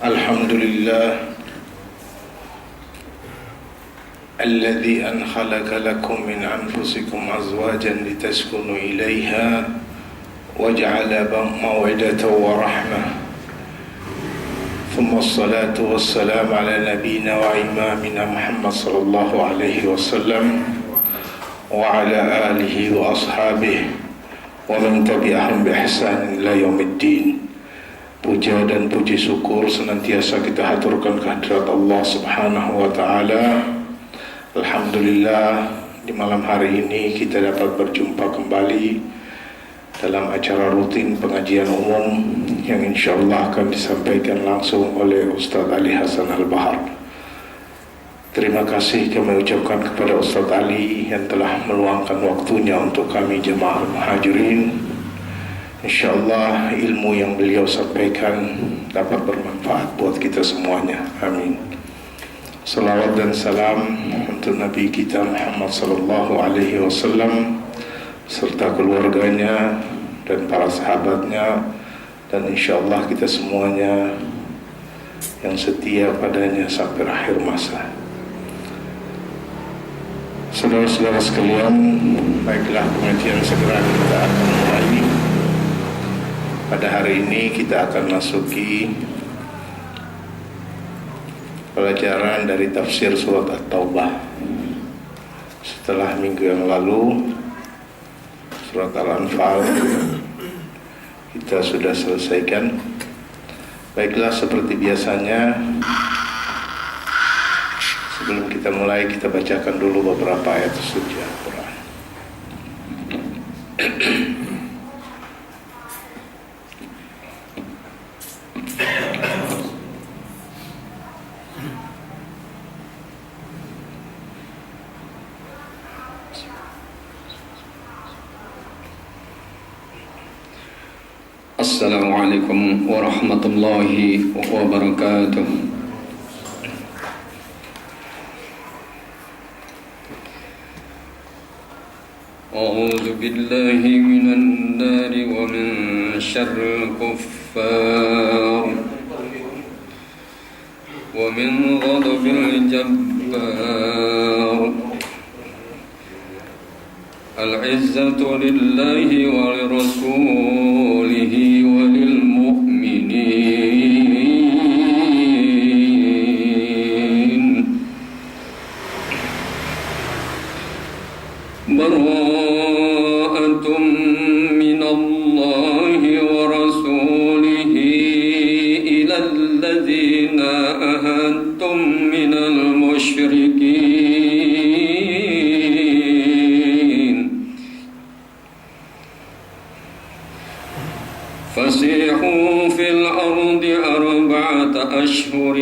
Alhamdulillah alladzi an khalaqa lakum min anfusikum azwajan litaskunu ilaiha wa ja'ala maw'idatan wa rahmah. Thumma assalatu wassalamu ala nabiyyina wa imamina Muhammad sallallahu alaihi wasallam wa ala alihi wa ashabihi wa man tabi'ahum bi ihsanin ila yaumiddin. Puja dan puji syukur senantiasa kita haturkan kehadirat Allah Subhanahu wa taala. Alhamdulillah, di malam hari ini kita dapat berjumpa kembali dalam acara rutin pengajian umum yang insyaallah akan disampaikan langsung oleh Ustaz Ali Hasan Al-Bahar. Terima kasih kami ucapkan kepada Ustaz Ali yang telah meluangkan waktunya untuk kami jemaah muhajirin. InsyaAllah ilmu yang beliau sampaikan dapat bermanfaat buat kita semuanya. Amin. Salawat dan salam untuk Nabi kita Muhammad sallallahu alaihi wasallam serta keluarganya dan para sahabatnya, dan insyaAllah kita semuanya yang setia padanya sampai akhir masa. Saudara-saudara sekalian, baiklah, pengajian segera kita akan mulai. Pada hari ini kita akan masuki pelajaran dari tafsir surat At-Taubah. Setelah minggu yang lalu surat Al-Anfal kita sudah selesaikan. Baiklah, seperti biasanya sebelum kita mulai, kita bacakan dulu beberapa ayat suci Al-Quran. Assalamualaikum warahmatullahi wabarakatuh. A'udzu billahi minan nari wa min syarril kuffar wa min ghadabil jabbar. Al-izzatu lillahi wa lirasulihi wa lilmu'minin. Bara'atun minallahi wa rasulihi ila alladhina ahadtum minal musyrikin. فسيحوا في الأرض 4 أشهر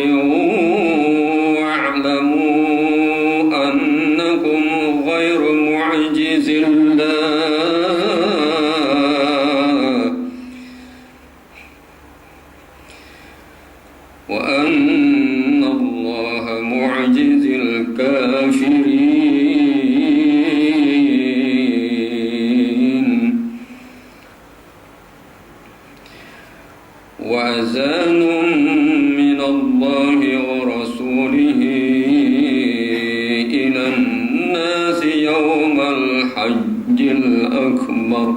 واعلموا أنكم غير معجز الله وأن الله معجز الكافرين. وأذان من الله ورسوله إلى الناس يوم الحج الأكبر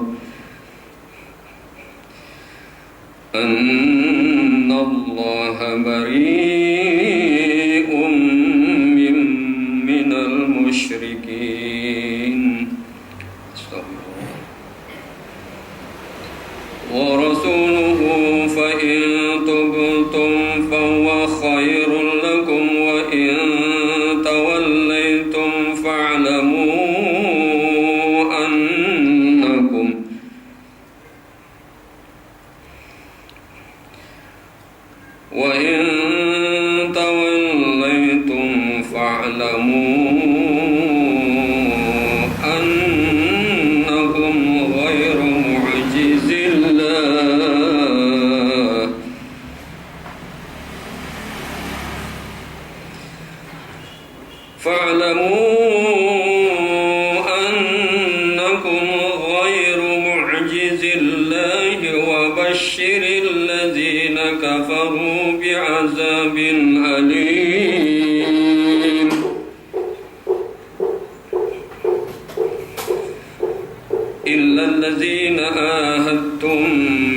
أن الله بريء من المشركين. ورسوله فإن تبتم فهو خير لكم وإن توليتم فاعلموا أنكم غير معجز الله فاعلموا أنكم غير معجز الله فبشر الذين كفروا بعذاب أليم إلا الذين عاهدتم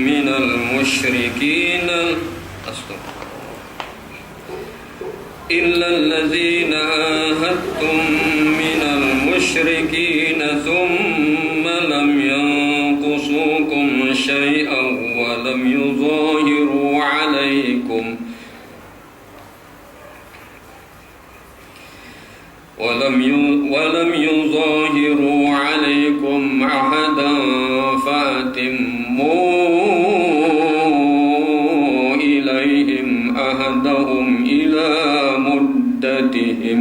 من المشركين إلا الذين عاهدتم من المشركين ثم لم ينقصوكم شيئا ولم يظاهروا عليكم أحدا فأتموا إليهم أهدهم إلى مدتهم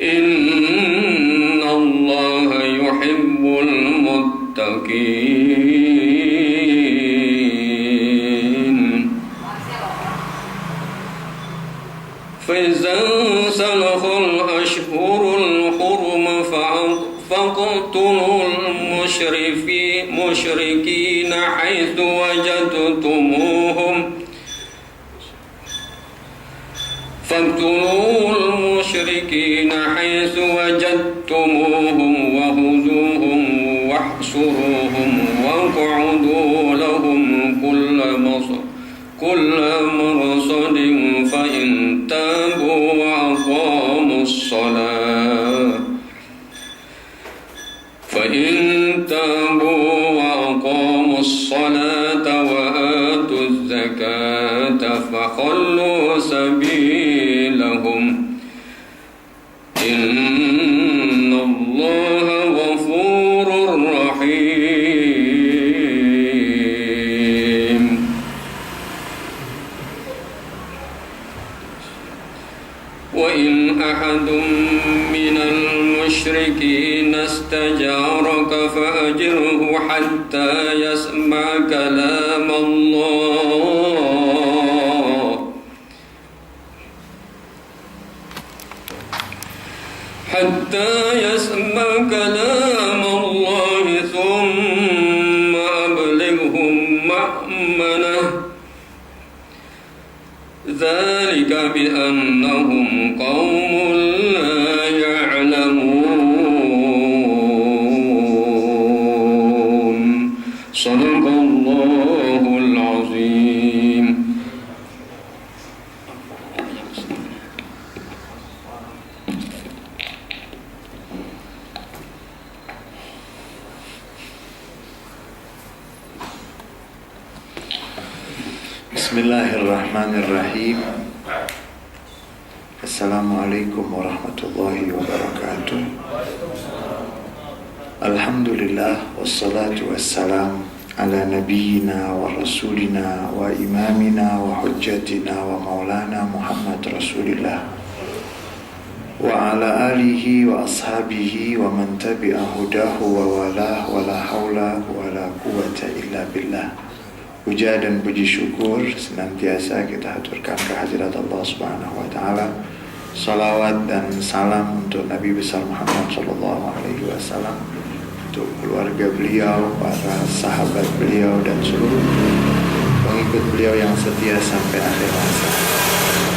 إن الله يحب المتقين فإذا انسلخ الأشهر الحرم فاقتلوا المشركين حيث وجدتموهم وخذوهم واحصروهم واقعدوا لهم كل مرصد فإن تابوا وأقاموا الصلاة وآتوا الزكاة فخلوا سبيلهم إن الله غفور رحيم وإن أحد من المشركين استجارك فأجره حتى يسمع كلام الله ثم أبلغهم مأمنه ذلك بأنهم قوم لا يعلمون صدق الله العظيم. Bismillahirrahmanirrahim. Assalamualaikum warahmatullahi wabarakatuh. Alhamdulillah wassalatu wassalam ala nabiyyina wa rasulina wa imamina wa hujjatina wa maulana Muhammad Rasulillah wa ala alihi wa ashabihi wa man tabi'a hudahu wa walah wa la hawla wa la quwwata illa billah. Puja dan puji syukur senantiasa kita haturkan kehadirat Allah Subhanahu wa taala. Salawat dan salam untuk Nabi besar Muhammad sallallahu alaihi wasallam, untuk keluarga beliau, para sahabat beliau dan seluruh pengikut beliau yang setia sampai akhir masa.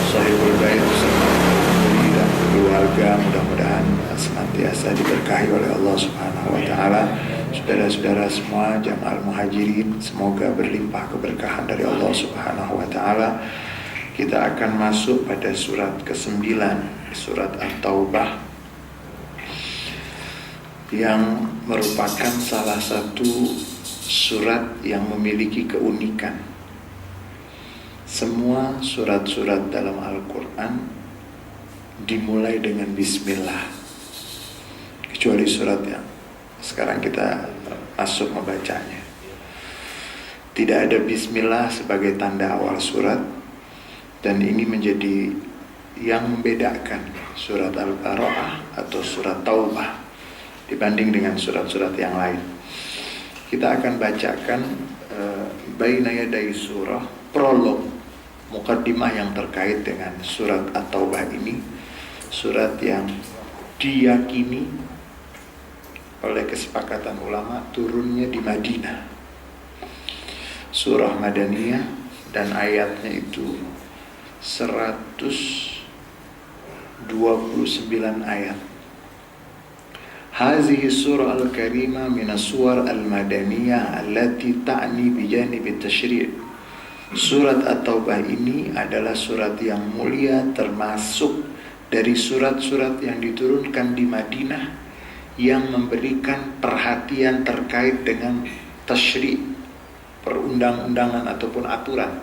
Sahibul bait beserta famili dan keluarga mudah-mudahan senantiasa diberkahi oleh Allah Subhanahu wa taala. Saudara-saudara semua jamaah muhajirin, semoga berlimpah keberkahan dari Allah Subhanahu wa taala. Kita akan masuk pada surat ke-9, surat At-Taubah, yang merupakan salah satu surat yang memiliki keunikan. Semua surat-surat dalam Al-Quran dimulai dengan bismillah, kecuali surat yang sekarang kita masuk membacanya. Tidak ada bismillah sebagai tanda awal surat, dan ini menjadi yang membedakan surat Al-Bara'ah atau surat Taubah dibanding dengan surat-surat yang lain. Kita akan bacakan baina yaday surah, prolog, mukaddimah yang terkait dengan surat At-Taubah ini. Surat yang diyakini oleh kesepakatan ulama turunnya di Madinah, surah Madaniyah dan ayatnya itu 129 ayat. Hazihi surah al-karimah minas suwar al-madaniyah allati ta'ni bijanib at-tashri'. Surat At-Taubah ini adalah surat yang mulia, termasuk dari surat-surat yang diturunkan di Madinah yang memberikan perhatian terkait dengan tashri', perundang-undangan ataupun aturan.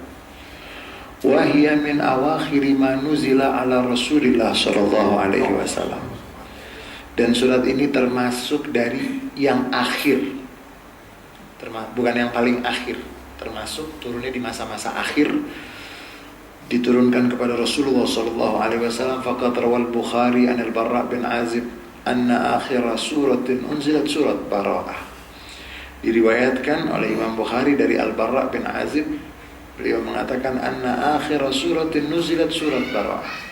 Wa hiya min awakhiri ma nuzila ala Rasulillah sallallahu alaihi wasallam. Dan surat ini termasuk dari yang akhir, bukan yang paling akhir, termasuk turunnya di masa-masa akhir, diturunkan kepada Rasulullah sallallahu alaihi wasallam. Faqad rawal Bukhari an al-Barra bin Azib anna akhir suratin unzilat surat Bara'ah. Diriwayatkan oleh Imam Bukhari dari Al-Barra bin Azib, beliau mengatakan anna akhir suratin nuzilat surat Bara'ah.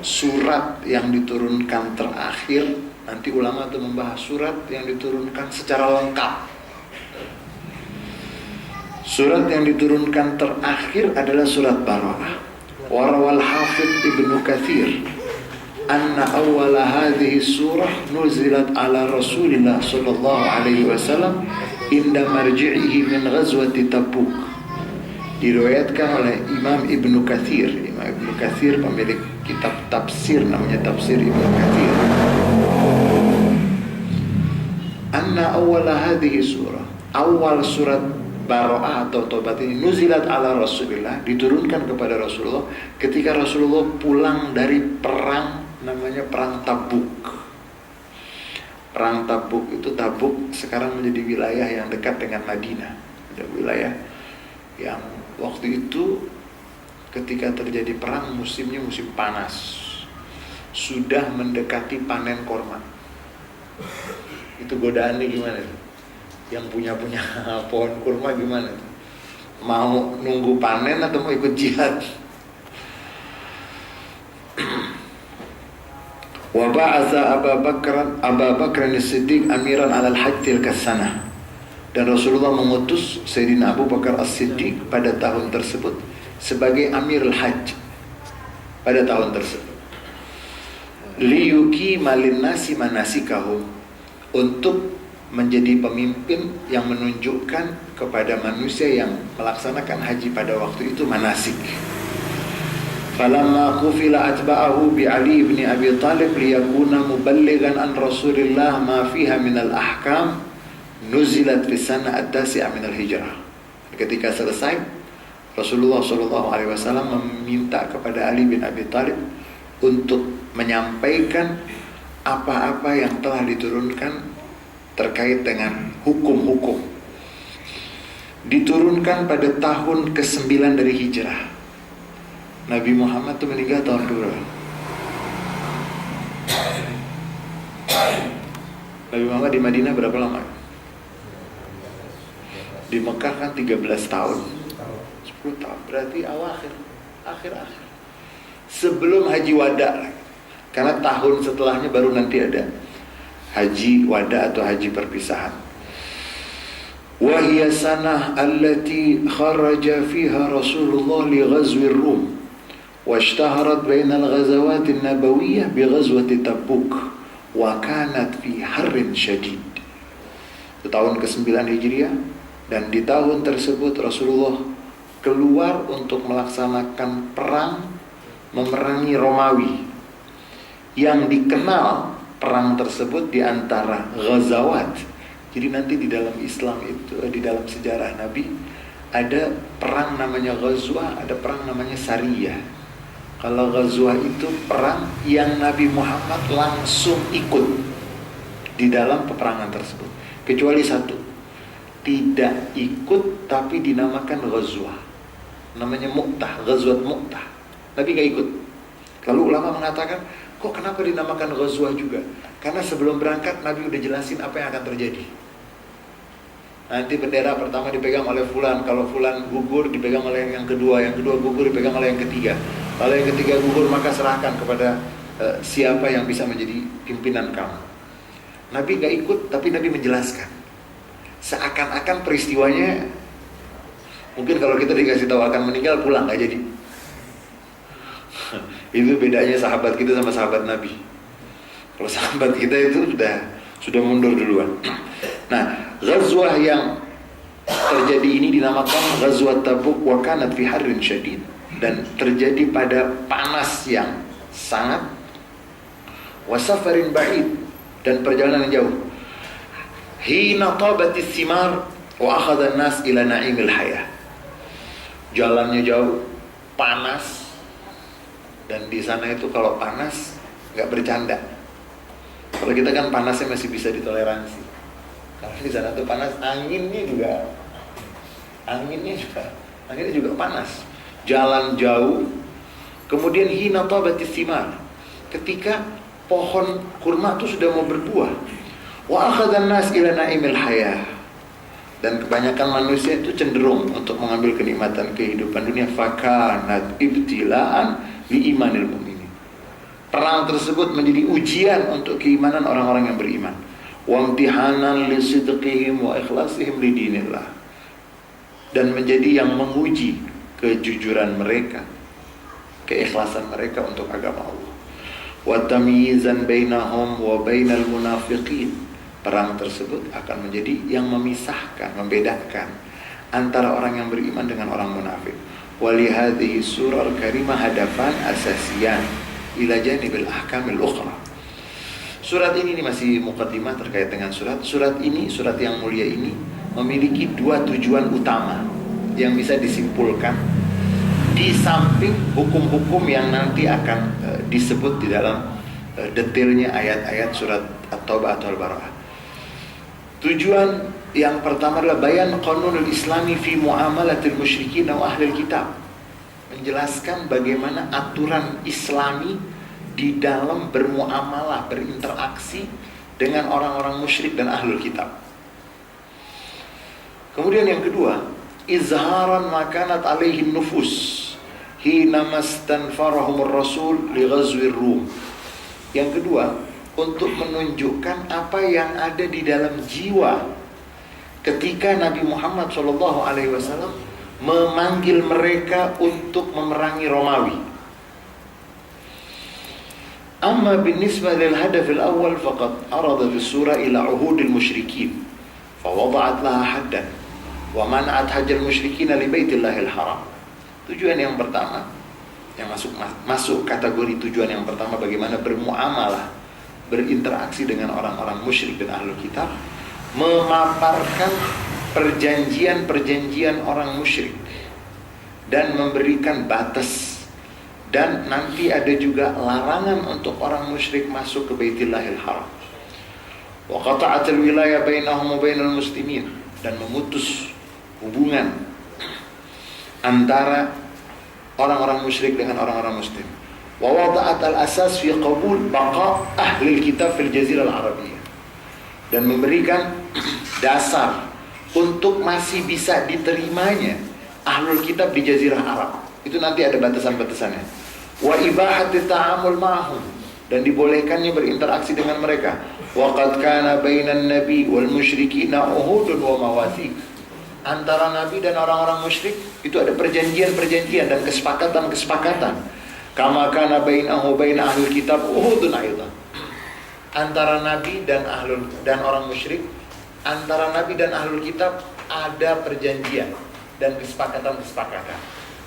Surat yang diturunkan terakhir, nanti ulama itu membahas surat yang diturunkan secara lengkap. Surat yang diturunkan terakhir adalah surat Bara'ah. Warawal Hafidh Ibnu Katsir anna awwala hadhihi surah nuzilat ala Rasulillah sallallahu alaihi wasallam inda marji'ihi min ghazwati Tabuk. Diriwayatkan oleh Imam Ibnu Katsir. Imam Ibnu Katsir pemilik kitab tafsir, namanya Tafsir Ibnu Katsir. Anna awwala hadhihi surah, awal surat Bara'ah atau Taubat ini nuzilat ala Rasulillah, diturunkan kepada Rasulullah ketika Rasulullah pulang dari perang, namanya perang Tabuk. Perang Tabuk itu, Tabuk sekarang menjadi wilayah yang dekat dengan Madinah. Ada wilayah yang waktu itu ketika terjadi perang, musimnya musim panas, sudah mendekati panen korma. Itu godaannya gimana tuh? Yang punya pohon kurma gimana tuh? Mau nunggu panen atau mau ikut jihad? Wa ba'atha Abu Bakr as-Siddiq amiran 'ala al-hajj tilka sanah. Dan Rasulullah mengutus Sayyidina Abu Bakar as-Siddiq pada tahun tersebut sebagai Amirul Hajj pada tahun tersebut. Liyuqima lin-nasi manasikahum, untuk menjadi pemimpin yang menunjukkan kepada manusia yang melaksanakan haji pada waktu itu manasik. Falamma qufila atba'ahu bi Ali ibn Abi Talib liyakuna muballighan an Rasulillah ma fiha min al-ahkam nuzilat fi sana at-tasi'ah min al-hijrah. Ketika selesai, Rasulullah SAW meminta kepada Ali bin Abi Talib untuk menyampaikan apa-apa yang telah diturunkan terkait dengan hukum-hukum. Diturunkan pada tahun ke-9 dari hijrah. Nabi Muhammad itu meninggal tahun berapa? Nabi Muhammad di Madinah berapa lama? Di Mekah kan 13 tahun, 10 tahun, berarti akhir. Sebelum haji wada, karena tahun setelahnya baru nanti ada haji wada atau haji perpisahan. Wa hiya sanah allati kharaja fiha Rasulullah li ghazwi Rum wa ishtaharat baina al-ghazawat an-nabawiyyah bi ghazwati Tabuk wa kanat fi harrin syadid. Itu tahun ke-9 Hijriah, dan di tahun tersebut Rasulullah keluar untuk melaksanakan perang, memerangi Romawi, yang dikenal perang tersebut di antara ghazawat. Jadi nanti di dalam Islam itu, di dalam sejarah Nabi, ada perang namanya ghazwah, ada perang namanya sariyah. Kalau ghazwah itu perang yang Nabi Muhammad langsung ikut di dalam peperangan tersebut, kecuali satu, tidak ikut tapi dinamakan ghazwah, namanya Mu'tah, ghazwat Mu'tah. Nabi gak ikut. Lalu ulama mengatakan, kok kenapa dinamakan ghazwah juga? Karena sebelum berangkat Nabi udah jelasin apa yang akan terjadi. Nanti bendera pertama dipegang oleh fulan, kalau fulan gugur dipegang oleh yang kedua gugur dipegang oleh yang ketiga. Kalau yang ketiga gugur maka serahkan kepada siapa yang bisa menjadi pimpinan kamu. Nabi gak ikut, tapi Nabi menjelaskan. Seakan-akan peristiwanya Mungkin kalau kita dikasih tahu akan meninggal, pulang nggak jadi. Itu bedanya sahabat kita sama sahabat Nabi. Kalau sahabat kita itu sudah mundur duluan. Nah, ghazwah yang terjadi ini dinamakan Ghazwat Tabuk wa kanat fi harrin syadid, dan terjadi pada panas yang sangat, wa safarin ba'id, dan perjalanan jauh. Hina tabatis thimar wa akhadha an-nas ila na'imil hayah. Jalannya jauh, panas, dan di sana itu kalau panas nggak bercanda. Kalau kita kan panasnya masih bisa ditoleransi. Kalau di sana tuh panas, anginnya juga panas. Jalan jauh, kemudian hina tabatis thimar, ketika pohon kurma itu sudah mau berbuah. Wa akhadhan nas ila na'imil hayah, dan kebanyakan manusia itu cenderung untuk mengambil kenikmatan kehidupan dunia. Fakanat ibtilaan li imanil mu'minin. Perang tersebut menjadi ujian untuk keimanan orang-orang yang beriman. Wa imtihanan li sidqihim wa ikhlasihim li dinillah, dan menjadi yang menguji kejujuran mereka, keikhlasan mereka untuk agama Allah. Wa tamyizan bainahum wa bainal munafiqin. Perang tersebut akan menjadi yang memisahkan, membedakan antara orang yang beriman dengan orang munafik. Wa li hadhihi surah karimah hadafan asasiyan ila janibil ahkamil ukhra. Surat ini masih muqaddimah terkait dengan surat ini. Surat yang mulia ini memiliki dua tujuan utama yang bisa disimpulkan di samping hukum-hukum yang nanti akan disebut di dalam detailnya ayat-ayat surat At-Taubah atau Al-Bara'ah. Tujuan yang pertama adalah bayan qanunul islami fi muamalatil musyrikin wa ahlil kitab, menjelaskan bagaimana aturan islami di dalam bermuamalah, berinteraksi dengan orang-orang musyrik dan ahlul kitab. Kemudian yang kedua, izharan makanat alaihim nufus hina mastanfarahumur rasul li ghazwir rum. Yang kedua, untuk menunjukkan apa yang ada di dalam jiwa ketika Nabi Muhammad SAW memanggil mereka untuk memerangi Romawi. Amma binisbah lil hadaf al-awwal faqad aradat as-surah ila uhudil musyrikin fa wada'at laha haddan wa man'at hajjal musyrikin li baitillahil haram. Tujuan yang pertama yang masuk kategori tujuan yang pertama, bagaimana bermuamalah, berinteraksi dengan orang-orang musyrik dan ahlul kitab, memaparkan perjanjian-perjanjian orang musyrik dan memberikan batas. Dan nanti ada juga larangan untuk orang musyrik masuk ke Baitillahil Haram. Wa qata'atil wilayah bainahum wa bainal muslimin, dan memutus hubungan antara orang-orang musyrik dengan orang-orang muslim. Wa wada'at al-asas fi qabul baqa ahli kitab fil jazirah al-arabiyah, dan memberikan dasar untuk masih bisa diterimanya ahlul kitab di jazirah Arab. Itu nanti ada batasan-batasannya. Wa ibahati ta'amul ma'hum, dan dibolehkannya berinteraksi dengan mereka. Wa qad kana bainan nabi wal musyrikina uhudun wa mawathiq. Antara nabi dan orang-orang musyrik itu ada perjanjian-perjanjian dan kesepakatan-kesepakatan. Kama kana bainahu bain ahlul kitab uhudun aidan. Antara nabi dan orang musyrik, antara nabi dan ahlul kitab ada perjanjian dan kesepakatan-kesepakatan.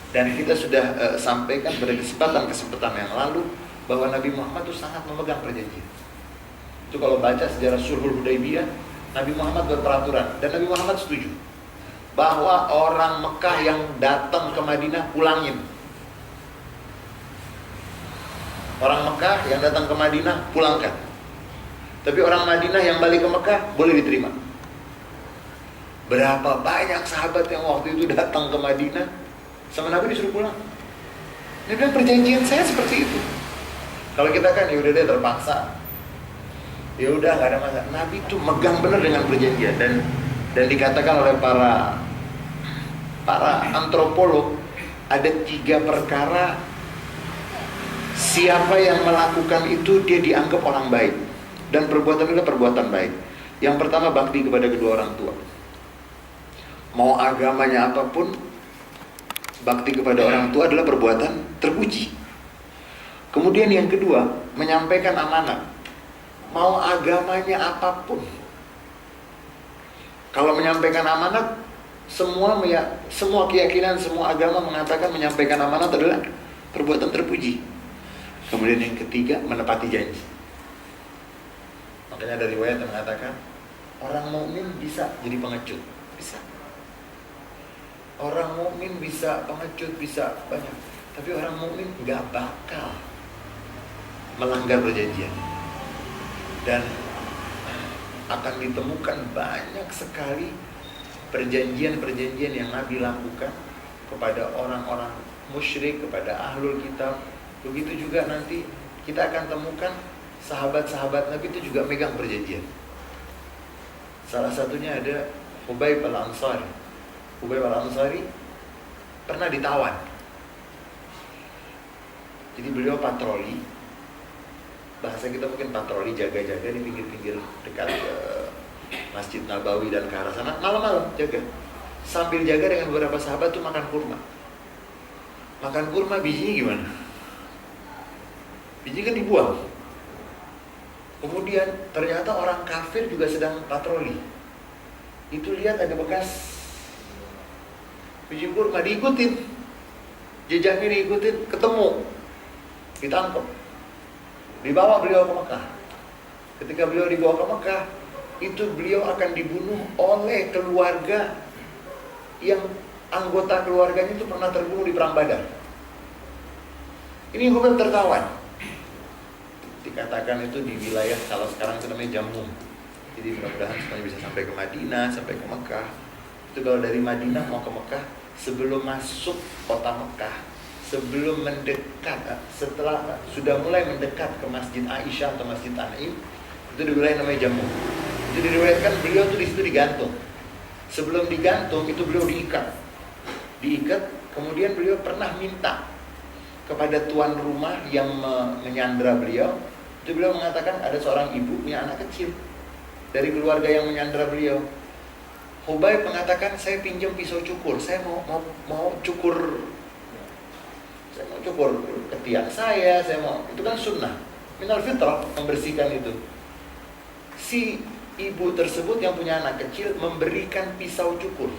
Dan kita sudah sampaikan pada kesempatan yang lalu bahwa Nabi Muhammad itu sangat memegang perjanjian. Itu kalau baca sejarah Sulhul Hudaybiyah, Nabi Muhammad berperaturan dan Nabi Muhammad setuju bahwa orang Mekah yang datang ke Madinah pulangin. Orang Mekah yang datang ke Madinah pulangkan. Tapi orang Madinah yang balik ke Mekah boleh diterima. Berapa banyak sahabat yang waktu itu datang ke Madinah sama Nabi disuruh pulang. Dia bilang perjanjian saya seperti itu. Kalau kita kan ya udah deh terpaksa, ya udah nggak ada masalah. Nabi itu megang benar dengan perjanjian, dan dikatakan oleh para antropolog ada 3 perkara siapa yang melakukan itu dia dianggap orang baik, dan perbuatan itu perbuatan baik. Yang pertama, bakti kepada kedua orang tua. Mau agamanya apapun, bakti kepada orang tua adalah perbuatan terpuji. Kemudian yang kedua, menyampaikan amanat. Mau agamanya apapun, kalau menyampaikan amanat, semua keyakinan, semua agama mengatakan menyampaikan amanat adalah perbuatan terpuji. Kemudian yang ketiga, menepati janji. Makanya ada riwayat yang mengatakan orang mukmin bisa jadi pengecut, bisa. Orang mukmin bisa pengecut, bisa banyak. Tapi orang mukmin nggak bakal melanggar perjanjian. Dan akan ditemukan banyak sekali perjanjian-perjanjian yang Nabi lakukan kepada orang-orang musyrik, kepada ahlul kitab. Begitu juga nanti kita akan temukan sahabat-sahabat Nabi itu juga megang perjanjian. Salah satunya ada Hubayb al-Ansari. Hubayb al-Ansari pernah ditawan. Jadi beliau patroli, bahasa kita mungkin patroli, jaga-jaga di pinggir-pinggir dekat Masjid Nabawi dan ke arah sana, malam-malam jaga. Sambil jaga dengan beberapa sahabat tuh makan kurma. Makan kurma bijinya gimana? Biji kan dibuang. Kemudian ternyata orang kafir juga sedang patroli. Itu lihat ada bekas biji kurma, diikutin. Jejaknya diikutin, ketemu. Ditangkap. Dibawa beliau ke Mekah. Ketika beliau dibawa ke Mekah, itu beliau akan dibunuh oleh keluarga yang anggota keluarganya itu pernah terbunuh di perang Badar. Ini Hubayb tertawan. Dikatakan itu di wilayah, kalau sekarang itu namanya Jammu. Jadi mudah-mudahan semuanya bisa sampai ke Madinah, sampai ke Mekah. Itu kalau dari Madinah mau ke Mekah, sebelum masuk kota Mekah, sebelum mendekat, setelah sudah mulai mendekat ke Masjid Aisyah atau Masjid Tanim, itu di wilayah namanya Jammu. Itu diriwayatkan beliau tuh di situ digantung. Sebelum digantung itu beliau diikat, kemudian beliau pernah minta kepada tuan rumah yang menyandra beliau. Itu beliau mengatakan ada seorang ibu punya anak kecil dari keluarga yang menyandra beliau. Hubayb mengatakan, saya pinjam pisau cukur, saya mau cukur ketiak saya mau, itu kan sunnah, minal fitrah, membersihkan itu. Si ibu tersebut yang punya anak kecil memberikan pisau cukur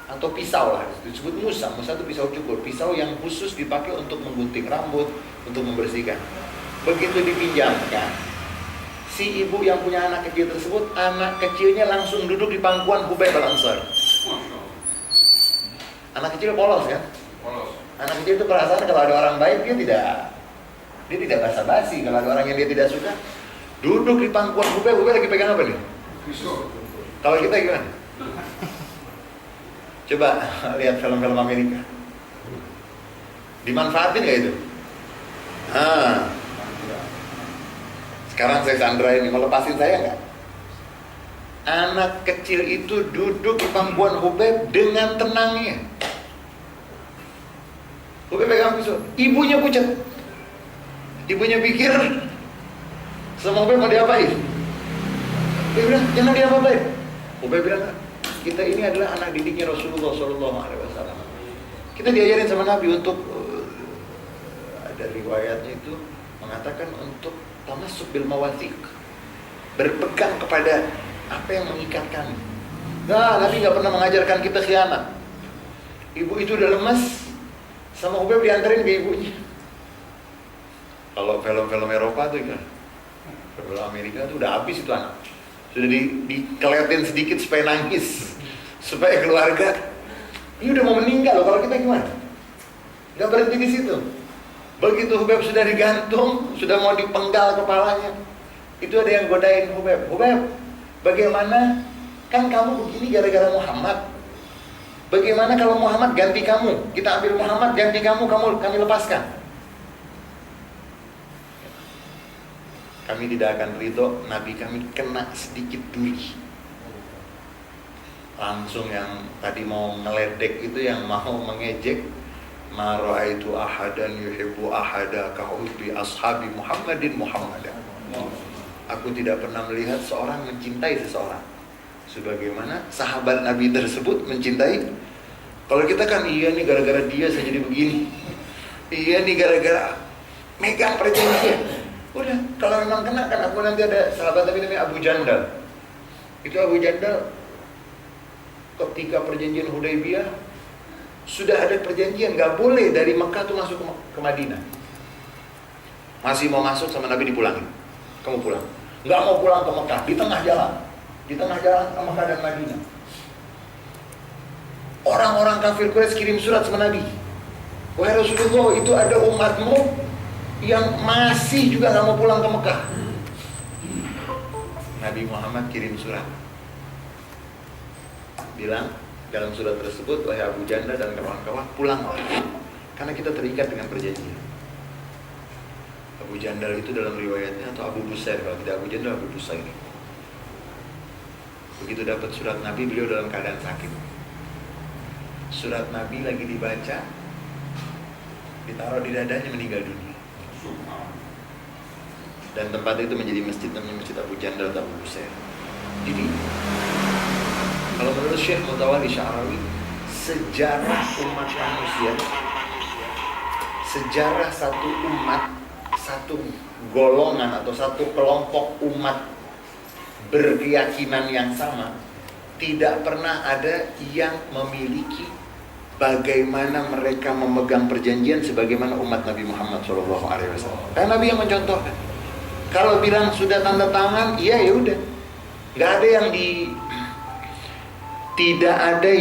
atau pisau lah, disebut musa itu pisau cukur, pisau yang khusus dipakai untuk menggunting rambut, untuk membersihkan. Begitu dipinjamkan, si ibu yang punya anak kecil tersebut, anak kecilnya langsung duduk di pangkuan Hubayb al-Ansari. Anak kecil polos kan? Anak kecil itu perasaan kalau ada orang baik dia tidak basa-basi. Kalau ada orang yang dia tidak suka, duduk di pangkuan Hubayb lagi pegang apa nih? Pisau. Kalau kita gimana? Coba lihat film-film Amerika. Dimanfaatin nggak itu? Sekarang saya Sandra ini, mau lepasin saya nggak? Anak kecil itu duduk di pangkuan Hubayb dengan tenangnya. Hubayb pegang pisau, ibunya pucat. Ibunya pikir sama Hubayb mau diapain? Dia bilang, jangan diapa-apain. Hubayb bilang, kita ini adalah anak didiknya Rasulullah SAW. Kita diajarin sama Nabi untuk ada riwayatnya itu mengatakan untuk tamassuk bil mawathiq, berpegang kepada apa yang mengikat kami. Nah, Nabi nggak pernah mengajarkan kita khianat. Ibu itu udah lemas, sama Hubayb diantarin ke ibunya. Kalau film-film Eropa tuh kan, film Amerika tuh udah habis itu anak. Sudah dikeliatin sedikit supaya nangis, supaya keluarga ini udah mau meninggal loh. Kalau kita gimana? Nggak berhenti di situ. Begitu Hubayb sudah digantung, sudah mau dipenggal kepalanya, itu ada yang godain Hubayb. Hubayb, bagaimana? Kan kamu begini gara-gara Muhammad. Bagaimana kalau Muhammad ganti kamu? Kita ambil Muhammad ganti kamu kami lepaskan. Kami tidak akan ridho Nabi kami kena sedikit duri. Langsung yang tadi mau ngeledek itu, yang mau mengejek, ma ra'aitu ahadan yuhibbu ahada ka hubbi ashabi Muhammadin Muhammadan. Aku tidak pernah melihat seorang mencintai seseorang sebagaimana sahabat Nabi tersebut mencintai Kalau kita kan iya nih gara-gara dia saya jadi begini, iya nih gara-gara megang perjanjian. Udah, kalau memang kena kan aku nanti ada sahabat tapi namanya Abu Jandal. Itu Abu Jandal ketika perjanjian Hudaybiyah sudah ada perjanjian nggak boleh dari Mekah tuh masuk ke Madinah. Masih mau masuk sama Nabi dipulangin. Kamu pulang. Nggak mau pulang ke Mekah, di tengah jalan ke Mekah dan Madinah. Orang-orang kafir Quraisy kirim surat sama Nabi. Wahai Rasulullah, itu ada umatmu yang masih juga nggak mau pulang ke Mekah. Nabi Muhammad kirim surat, bilang dalam surat tersebut, wahai Abu Jandal dan kawan-kawan, pulanglah, karena kita terikat dengan perjanjian. Abu Jandal itu dalam riwayatnya, atau Abu Busair, kalau tidak Abu Jandal, Abu Busair. Begitu dapat surat Nabi, beliau dalam keadaan sakit. Surat Nabi lagi dibaca, ditaruh di dadanya, meninggal dunia. Dan tempat itu menjadi masjid, namanya Masjid Abu Jandal atau Abu Busair. Jadi kalau menurut Syekh Mutawalli Sya'rawi, sejarah umat manusia, sejarah satu umat, satu golongan atau satu kelompok umat berkeyakinan yang sama, tidak pernah ada yang memiliki bagaimana mereka memegang perjanjian sebagaimana umat Nabi Muhammad SAW. Karena Nabi yang mencontohkan. Kalau bilang sudah tanda tangan, iya ya udah. Nggak ada yang tidak ada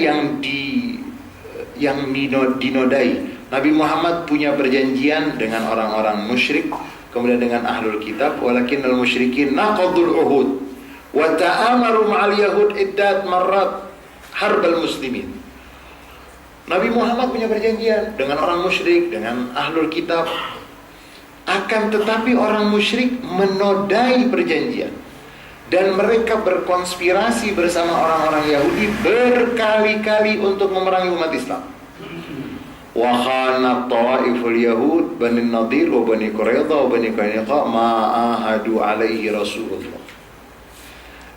yang dinodai. Nabi Muhammad punya perjanjian dengan orang-orang musyrik, kemudian dengan ahlul kitab, walakinnal musyrikin naqadul uhud wa ta'amaru ma'al yahud iddat marrat harbal muslimin. Nabi Muhammad punya perjanjian dengan orang musyrik, dengan ahlul kitab. Akan tetapi orang musyrik menodai perjanjian, dan mereka berkonspirasi bersama orang-orang Yahudi berkali-kali untuk memerangi umat Islam. Wa khana ta'iful yahud Bani Nadir wa Bani Quraidah wa Bani Qainuqa ma ahadu alaihi Rasulullah.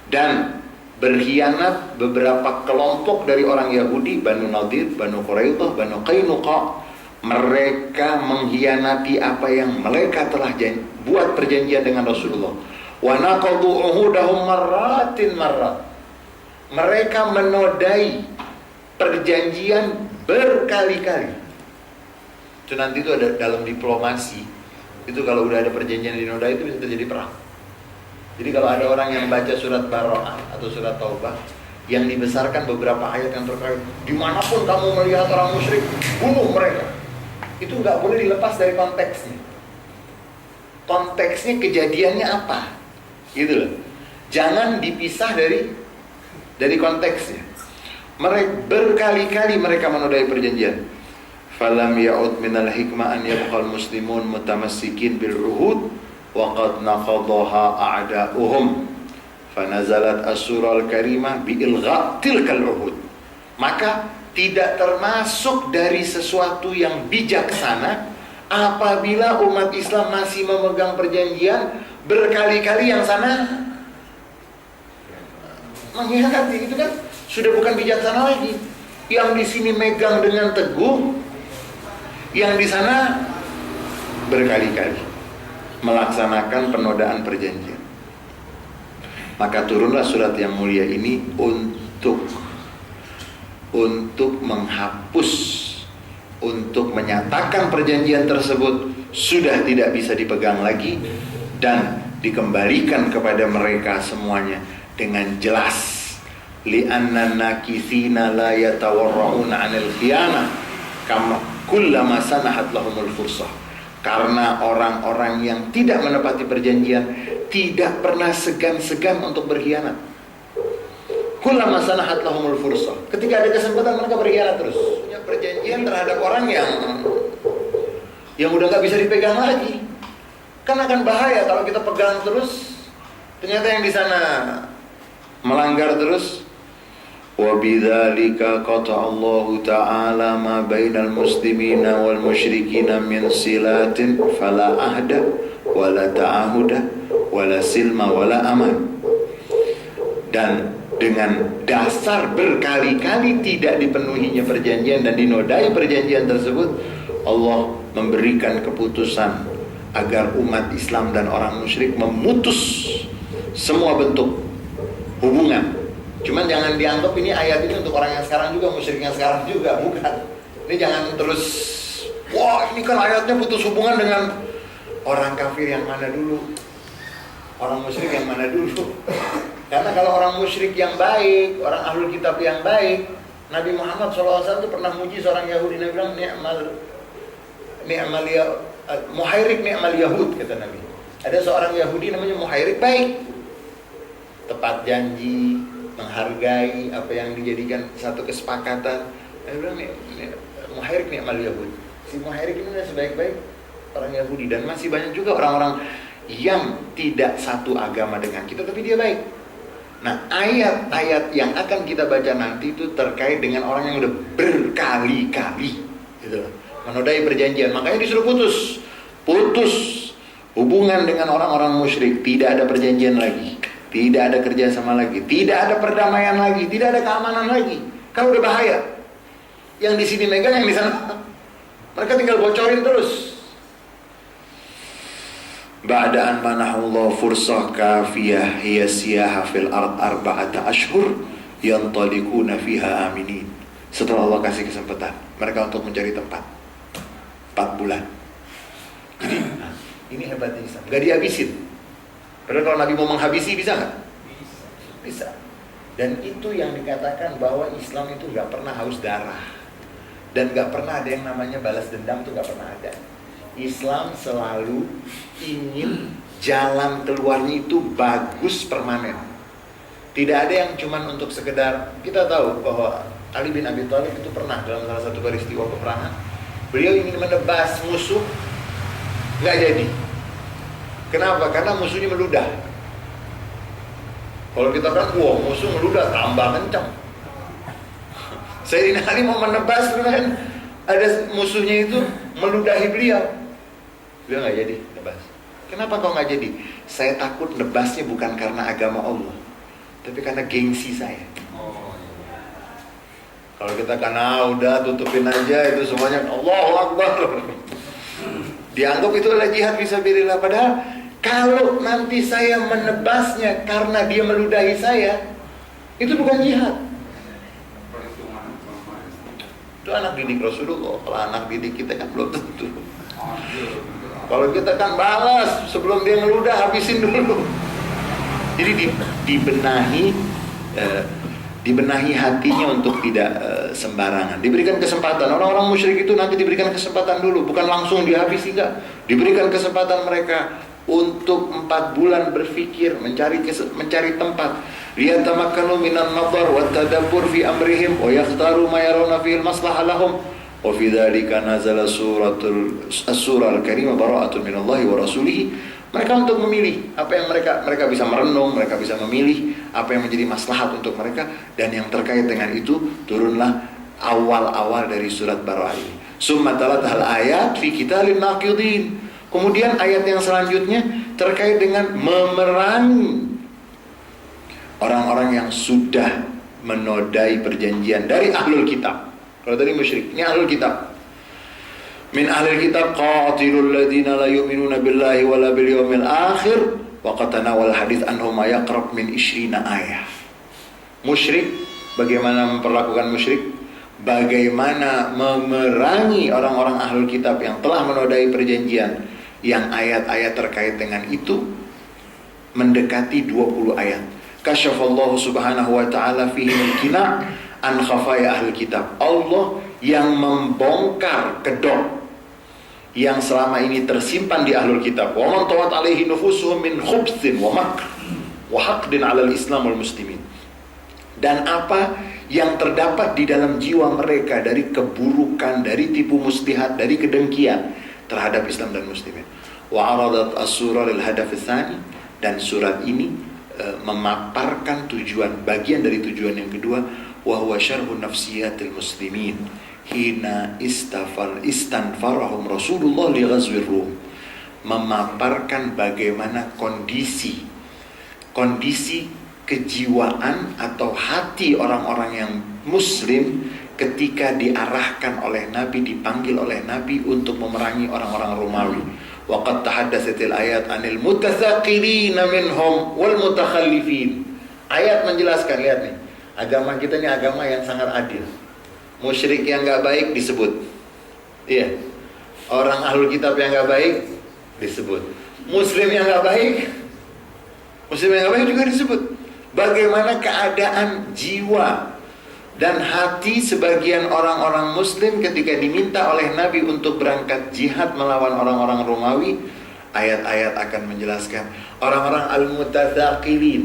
Dan berkhianat beberapa kelompok dari orang Yahudi, Bani Nadir, Bani Quraidah, Bani Qainuqa. Mereka mengkhianati apa yang mereka telah buat perjanjian dengan Rasulullah. Wa naqadu uhudahum marratin marrat. Mereka menodai perjanjian berkali-kali. Itu nanti itu ada dalam diplomasi. Itu kalau udah ada perjanjian dinodai itu bisa terjadi perang. Jadi kalau ada orang yang baca surat Bara'ah atau surat Taubah yang dibesarkan beberapa ayat yang terkait, dimanapun kamu melihat orang musyrik, bunuh mereka. Itu nggak boleh dilepas dari konteksnya. Konteksnya kejadiannya apa, gitu loh. Jangan dipisah dari konteksnya. Mereka berkali-kali mereka menodai perjanjian. Falam ya'ud minal hikmah an yabqal muslimun mutamassikin bil uhud wa qad naqadaha a'da'uhum. Fanazalat as-surah al-karimah bi ilgha' tilkal uhud. Maka tidak termasuk dari sesuatu yang bijaksana apabila umat Islam masih memegang perjanjian berkali-kali yang sana mengkhianati. Itu kan sudah bukan bijaksana lagi. Yang di sini megang dengan teguh, yang di sana berkali-kali melaksanakan penodaan perjanjian. Maka turunlah surat yang mulia ini untuk menghapus, untuk menyatakan perjanjian tersebut sudah tidak bisa dipegang lagi dan dikembalikan kepada mereka semuanya dengan jelas. Li'anna nakithina la yatawarra'una 'anil khiyanah kama kullama sanahat lahumul fursah. Karena orang-orang yang tidak menepati perjanjian tidak pernah segan-segan untuk berkhianat. Kullama sanahat lahumul fursah. Ketika ada kesempatan mereka berkhianat terus. Punya perjanjian terhadap orang yang udah gak bisa dipegang lagi. Kan akan bahaya kalau kita pegang terus, ternyata yang di sana melanggar terus. Wa bidzalika qata Allah ta'ala ma bainal muslimina wal musyrikina min silatin fala ahda wala ta'ahuda wala silma wala aman. Dan dengan dasar berkali-kali tidak dipenuhinya perjanjian dan dinodai perjanjian tersebut, Allah memberikan keputusan agar umat Islam dan orang musyrik memutus semua bentuk hubungan. Cuman jangan dianggap ini ayat ini untuk orang yang sekarang juga, musyrik yang sekarang juga, bukan. Ini jangan terus, wah ini kan ayatnya putus hubungan dengan orang kafir yang mana dulu, orang musyrik yang mana dulu. Karena kalau orang musyrik yang baik, orang ahlul kitab yang baik, Nabi Muhammad SAW itu pernah muji seorang Yahudi. Nabi bilang, ni'mal muhairik ni'mal Yahud, kata Nabi. Ada seorang Yahudi namanya Muhairik, baik, tepat janji, menghargai apa yang dijadikan satu kesepakatan. Nabi bilang, Muhairik ni'mal Yahud. Si Muhairik ini adalah sebaik-baik orang Yahudi. Dan masih banyak juga orang-orang yang tidak satu agama dengan kita, tapi dia baik. Nah, ayat-ayat yang akan kita baca nanti itu terkait dengan orang yang udah berkali-kali gitu loh, menodai perjanjian. Makanya disuruh putus hubungan dengan orang-orang musyrik. Tidak ada perjanjian lagi, tidak ada kerjasama lagi, tidak ada perdamaian lagi, tidak ada keamanan lagi. Kan udah bahaya. Yang di sini megang, yang di sana mereka tinggal bocorin terus. Ba'da'an manahullahu fursah kafiyah hiya siyaha fil ard arba'ata ashhur yantalikuna fiha aminin. Setelah Allah kasih kesempatan mereka untuk mencari tempat 4 bulan. Jadi ini hebatnya Islam, gak dihabisin. Padahal kalau Nabi mau menghabisi bisa gak? Bisa. Dan itu yang dikatakan bahwa Islam itu gak pernah haus darah, dan gak pernah ada yang namanya balas dendam, itu gak pernah ada. Islam selalu ingin jalan keluarnya itu bagus, permanen. Tidak ada yang cuman untuk sekedar. Kita tahu bahwa Ali bin Abi Thalib itu pernah dalam salah satu peristiwa peperangan, beliau ingin menebas musuh, nggak jadi. Kenapa? Karena musuhnya meludah. Kalau kita kan, wah musuh meludah tambah kencang. Sayyidina Ali mau menebas, kan ada musuhnya itu meludahi beliau. Beliau nggak jadi nebas. Kenapa kau nggak jadi? Saya takut nebasnya bukan karena agama Allah, tapi karena gengsi saya. Kalau kita karena udah tutupin aja itu semuanya, Allahu Akbar, dianggap itu adalah jihad fisabilillah. Padahal kalau nanti saya menebasnya karena dia meludahi saya, itu bukan jihad. Itu anak didik Rasulullah. Kalau anak didik kita kan belum tentu. Kalau kita kan balas sebelum dia ngeludah, habisin dulu. Jadi dibenahi hatinya untuk tidak sembarangan. Diberikan kesempatan. Orang-orang musyrik itu nanti diberikan kesempatan dulu, bukan langsung dihabisi, enggak. Diberikan kesempatan mereka untuk 4 bulan berpikir, mencari tempat. Liyatamakkanu minan nadhar wa tadabbur fi amrihim wa yakhtaru ma yarawna fihi al-maslahah lahum. Wa fi dzalika nazala surah al-karimah bara'atun minallahi wa rasulih. Mereka untuk memilih apa yang mereka bisa merenung, mereka bisa memilih apa yang menjadi maslahat untuk mereka, dan yang terkait dengan itu turunlah awal-awal dari surat Bara'ah ini. Summa talatahal ayat fi qitalin naqidin. Kemudian ayat yang selanjutnya terkait dengan memerangi orang-orang yang sudah menodai perjanjian dari ahlul kitab. Kalau tadi musyrik, ini ahlul kitab. Min ahlul kitab qatilul ladina la yu'minuna billahi wala bil yawmil akhir wa qad tanawal hadits anhum ma yaqrab min 20 ayah. Musyrik, bagaimana memperlakukan musyrik? Bagaimana memerangi orang-orang ahlul kitab yang telah menodai perjanjian, yang ayat-ayat terkait dengan itu mendekati 20 ayat. Kasyafallahu subhanahu wa ta'ala fihi al-kina' an khafaya ahli kitab. Allah yang membongkar kedok yang selama ini tersimpan di ahlul kitab. Wa man tawat alaihi nufusuhum min khubthin wa makr wa haqdin 'alal islam wal muslimin. Dan apa yang terdapat di dalam jiwa mereka dari keburukan, dari tipu muslihat, dari kedengkian terhadap Islam dan muslimin. Wa aradat as-surah lil hadaf tsani, dan surat ini memaparkan tujuan, bagian dari tujuan yang kedua, wa huwa syarhu nafsiyatil muslimin hina istanfarahum Rasulullah li ghazwir Rum. Memaparkan bagaimana kondisi kejiwaan atau hati orang-orang yang muslim ketika diarahkan oleh Nabi, dipanggil oleh Nabi untuk memerangi orang-orang Romawi. Waqad tahaddatsatil ayat anil mutatsaqilina minhum wal mutakhallifin. Ayat menjelaskan, lihat nih, agama kita ini agama yang sangat adil. Musyrik yang nggak baik disebut, iya. Orang ahlul kitab yang nggak baik disebut. Muslim yang nggak baik juga disebut. Bagaimana keadaan jiwa dan hati sebagian orang-orang muslim ketika diminta oleh Nabi untuk berangkat jihad melawan orang-orang Romawi. Ayat-ayat akan menjelaskan orang-orang al-mutatsaqilin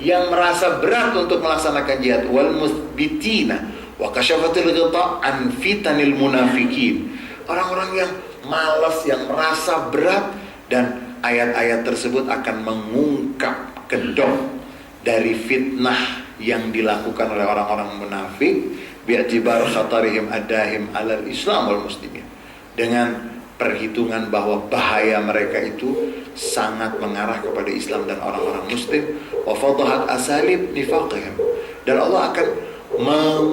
yang merasa berat untuk melaksanakan jihad, wal musbitina wa kashafatil ghita an fitanil munafikin, orang-orang yang malas, yang merasa berat. Dan ayat-ayat tersebut akan mengungkap kedok dari fitnah yang dilakukan oleh orang-orang munafik bi'tibar khatarihim adahim alal Islam wal muslimin, dengan perhitungan bahwa bahaya mereka itu sangat mengarah kepada Islam dan orang-orang muslim. Wa fadhahat asalib nifaqihim, dan Allah akan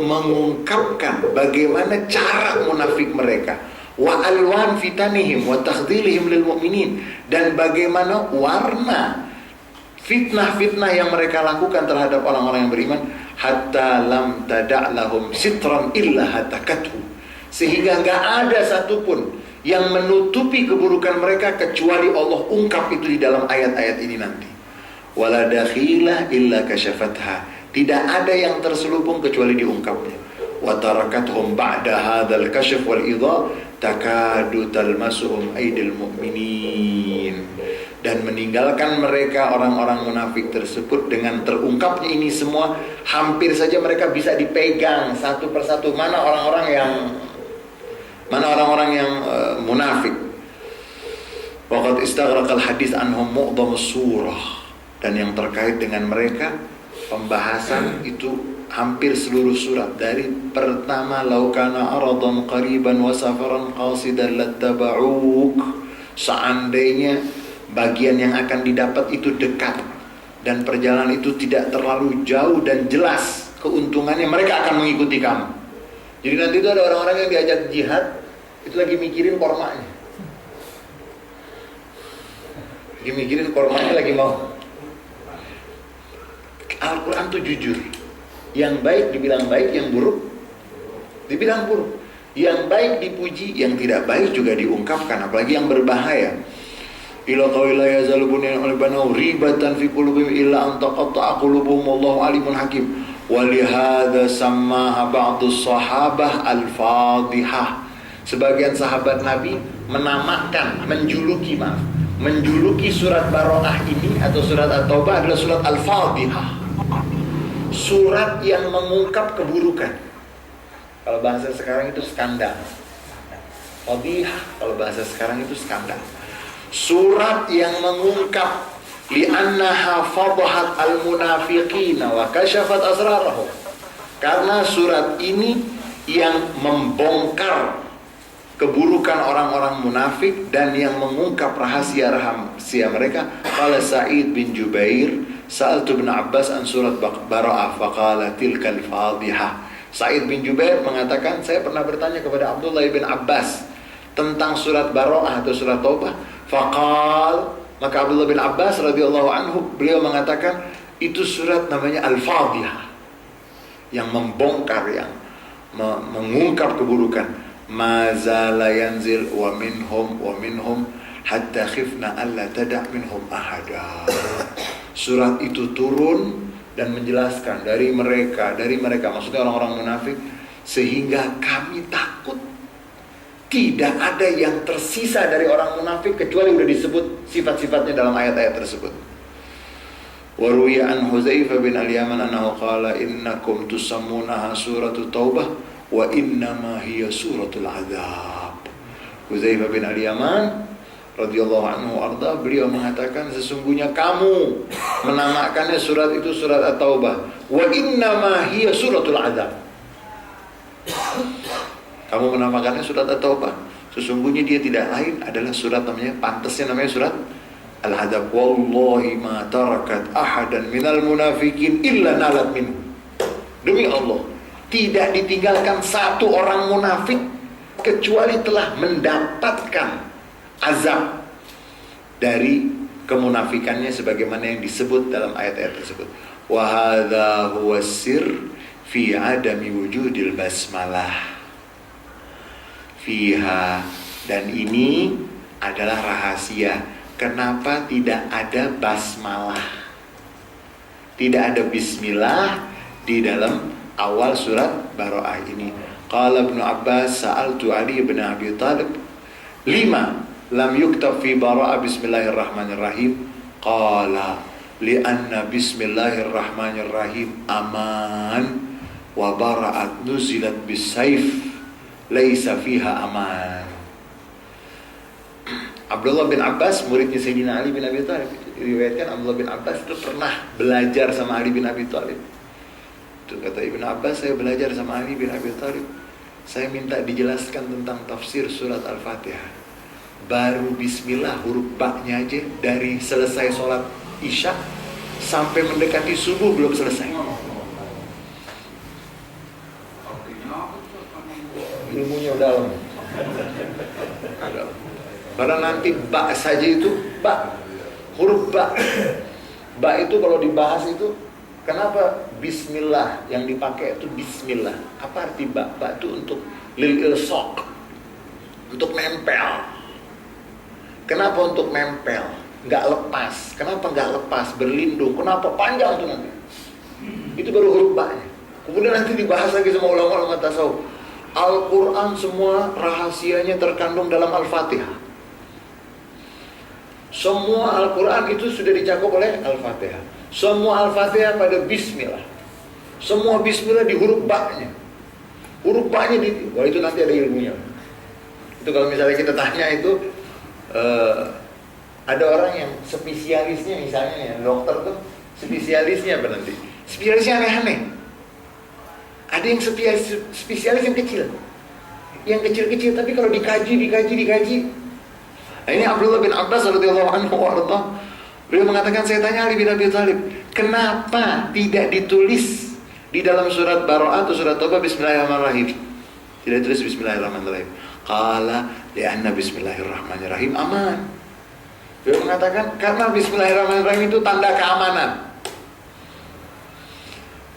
mengungkapkan bagaimana cara munafik mereka, wa alwan fitanihim wa takhdhilihim lil mu'minin, dan bagaimana warna fitnah-fitnah yang mereka lakukan terhadap orang-orang yang beriman. Hatta lam tada' lahum sitran illa hatakathu, sehingga gak ada satupun yang menutupi keburukan mereka kecuali Allah ungkap itu di dalam ayat-ayat ini nanti. Wala dakhilah illa kasyafatha, tidak ada yang terselubung kecuali diungkapnya. Wa tarakathum ba'da hadzal kasyf wal idha takadu talmasuhum aidil mu'minin, dan meninggalkan mereka orang-orang munafik tersebut dengan terungkapnya ini semua, hampir saja mereka bisa dipegang satu persatu mana orang-orang yang munafik. Waqad istaghraqal hadis anhum mu'dhamus surah, dan yang terkait dengan mereka pembahasan itu hampir seluruh surat, dari pertama laukana aradan qariban wa safaran qasidan lattaba'uk, seandainya bagian yang akan didapat itu dekat dan perjalanan itu tidak terlalu jauh dan jelas keuntungannya, mereka akan mengikuti kamu. Jadi nanti itu ada orang-orang yang diajak jihad itu lagi mikirin kormanya, lagi mau. Al-Quran itu jujur, yang baik dibilang baik, yang buruk dibilang buruk, yang baik dipuji, yang tidak baik juga diungkapkan, apalagi yang berbahaya. Ila qawla yazalubun al-banau ribatan fi qulubihim illa an taqatta'a qulubuhum wallahu alimun hakim. Walihada sammaha ba'dus sahabah al-fadihah, sebagian sahabat Nabi menjuluki surat Baroah ini atau surat At-Taubah adalah surat Al-Fadihah, surat yang mengungkap keburukan. Kalau bahasa sekarang itu skandal. Fadihah kalau bahasa sekarang itu skandal. Surat yang mengungkap li'annaha fadhat al-munafiqina wa kasyafat asrarahum, karena surat ini yang membongkar keburukan orang-orang munafik dan yang mengungkap rahasia mereka. Qala Sa'id bin Jubair sa'altu ibn Abbas an surat Bara'ah faqala tilkal fadihah. Sa'id bin Jubair mengatakan, saya pernah bertanya kepada Abdullah bin Abbas tentang surat Bara'ah atau surat Taubah. Faqal, maka Abdullah bin Abbas radhiyallahu anhu, beliau mengatakan itu surat namanya Al-Fadihah, yang membongkar, yang mengungkap keburukan. Ma zala yanzil wa minhum hatta khifna alla tada' minhum ahada. Surat itu turun dan menjelaskan dari mereka, maksudnya orang-orang munafik, sehingga kami takut tidak ada yang tersisa dari orang munafik kecuali sudah disebut sifat-sifatnya dalam ayat-ayat tersebut. Wa ruwiya an Hudzaifah bin al-Yaman annahu qala innakum tusammunaha suratul taubah wa innama hiya suratul adzab. Hudzaifah bin al-Yaman radhiyallahu anhu arda, beliau mengatakan sesungguhnya kamu menamakannya surat itu surat At-Taubah, wa innama hiya suratul adzab. Kamu menamakannya surat At-Taubah, sesungguhnya dia tidak lain adalah surat, pantasnya namanya surat Al-Ahzab, wallahi ma tarakat ahadan minal munafikin illa nalat minhu. Demi Allah, tidak ditinggalkan satu orang munafik kecuali telah mendapatkan azab dari kemunafikannya sebagaimana yang disebut dalam ayat-ayat tersebut. Wa hadza huwa sir fi adami wujudil basmalah fiha, dan ini adalah rahasia kenapa tidak ada basmalah, tidak ada bismillah di dalam awal surat Bara'ah ini. Qala Ibnu Abbas, sa'altu Ali bin Abi Thalib, lima lam yuktab fi Bara'ah bismillahirrahmanirrahim? Qala li'anna bismillahirrahmanirrahim aman wa bara'at nuzilat bisayf laisa fiha aman. Abdullah bin Abbas, muridnya Sayyidina Ali bin Abi Thalib, diriwayatkan Abdullah bin Abbas itu pernah belajar sama Ali bin Abi Thalib. Itu kata Ibnu Abbas, saya belajar sama Ali bin Abi Thalib, saya minta dijelaskan tentang tafsir surat Al-Fatihah. Baru bismillah huruf ba-nya aja dari selesai sholat isya sampai mendekati subuh belum selesai. Ilmunya dalam. Karena nanti ba saja itu, ba, huruf ba, ba itu kalau dibahas itu, kenapa bismillah yang dipakai itu bismillah? Apa arti ba? Ba itu untuk lil ilsaq, untuk nempel. Kenapa untuk nempel? Nggak lepas. Kenapa nggak lepas? Berlindung. Kenapa panjang tuh nanti? Itu baru huruf ba-nya. Kemudian nanti dibahas lagi sama ulama-ulama tasawuf. Al-Quran semua rahasianya terkandung dalam Al-Fatihah. Semua Al-Quran itu sudah dicakup oleh Al-Fatihah. Semua Al-Fatihah pada bismillah. Semua bismillah di huruf ba-nya. Huruf ba-nya di, wah itu nanti ada ilmunya. Itu kalau misalnya kita tanya itu, ada orang yang spesialisnya, misalnya ya, dokter tuh spesialisnya apa nanti? Spesialisnya aneh-aneh. Ada yang spesialis yang kecil, yang kecil-kecil, tapi kalau dikaji. Nah, ini Abdullah bin Abbas radhiyallahu anhu warḍah, beliau mengatakan, saya tanya Ali bin Abi Thalib, kenapa tidak ditulis di dalam surat Bara'ah atau surat Taubah bismillahirrahmanirrahim? Tidak ditulis bismillahirrahmanirrahim. Qala li'anna bismillahirrahmanirrahim aman. Beliau mengatakan karena bismillahirrahmanirrahim itu tanda keamanan.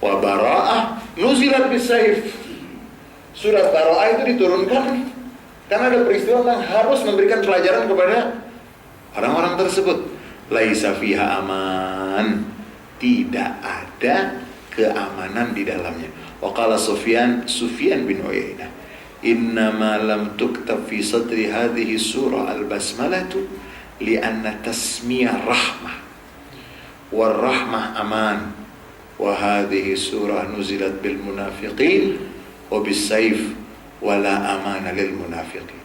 Wa Bara'ah nuzilat bisayf. Surat Bara'ah itu diturunkan karena ada peristiwa yang harus memberikan pelajaran kepada orang-orang tersebut. Laisa fiha aman, tidak ada keamanan di dalamnya. Wa qala Sufyan bin Uyainah, innama lam tuktab fi sadri hadhihi surah al-basmalatu li'anna tasmiyah rahmah wal rahmah aman wa hadhihi surah nuzilat bil munafiqin wa bis sayf wa la amana lil munafiqin.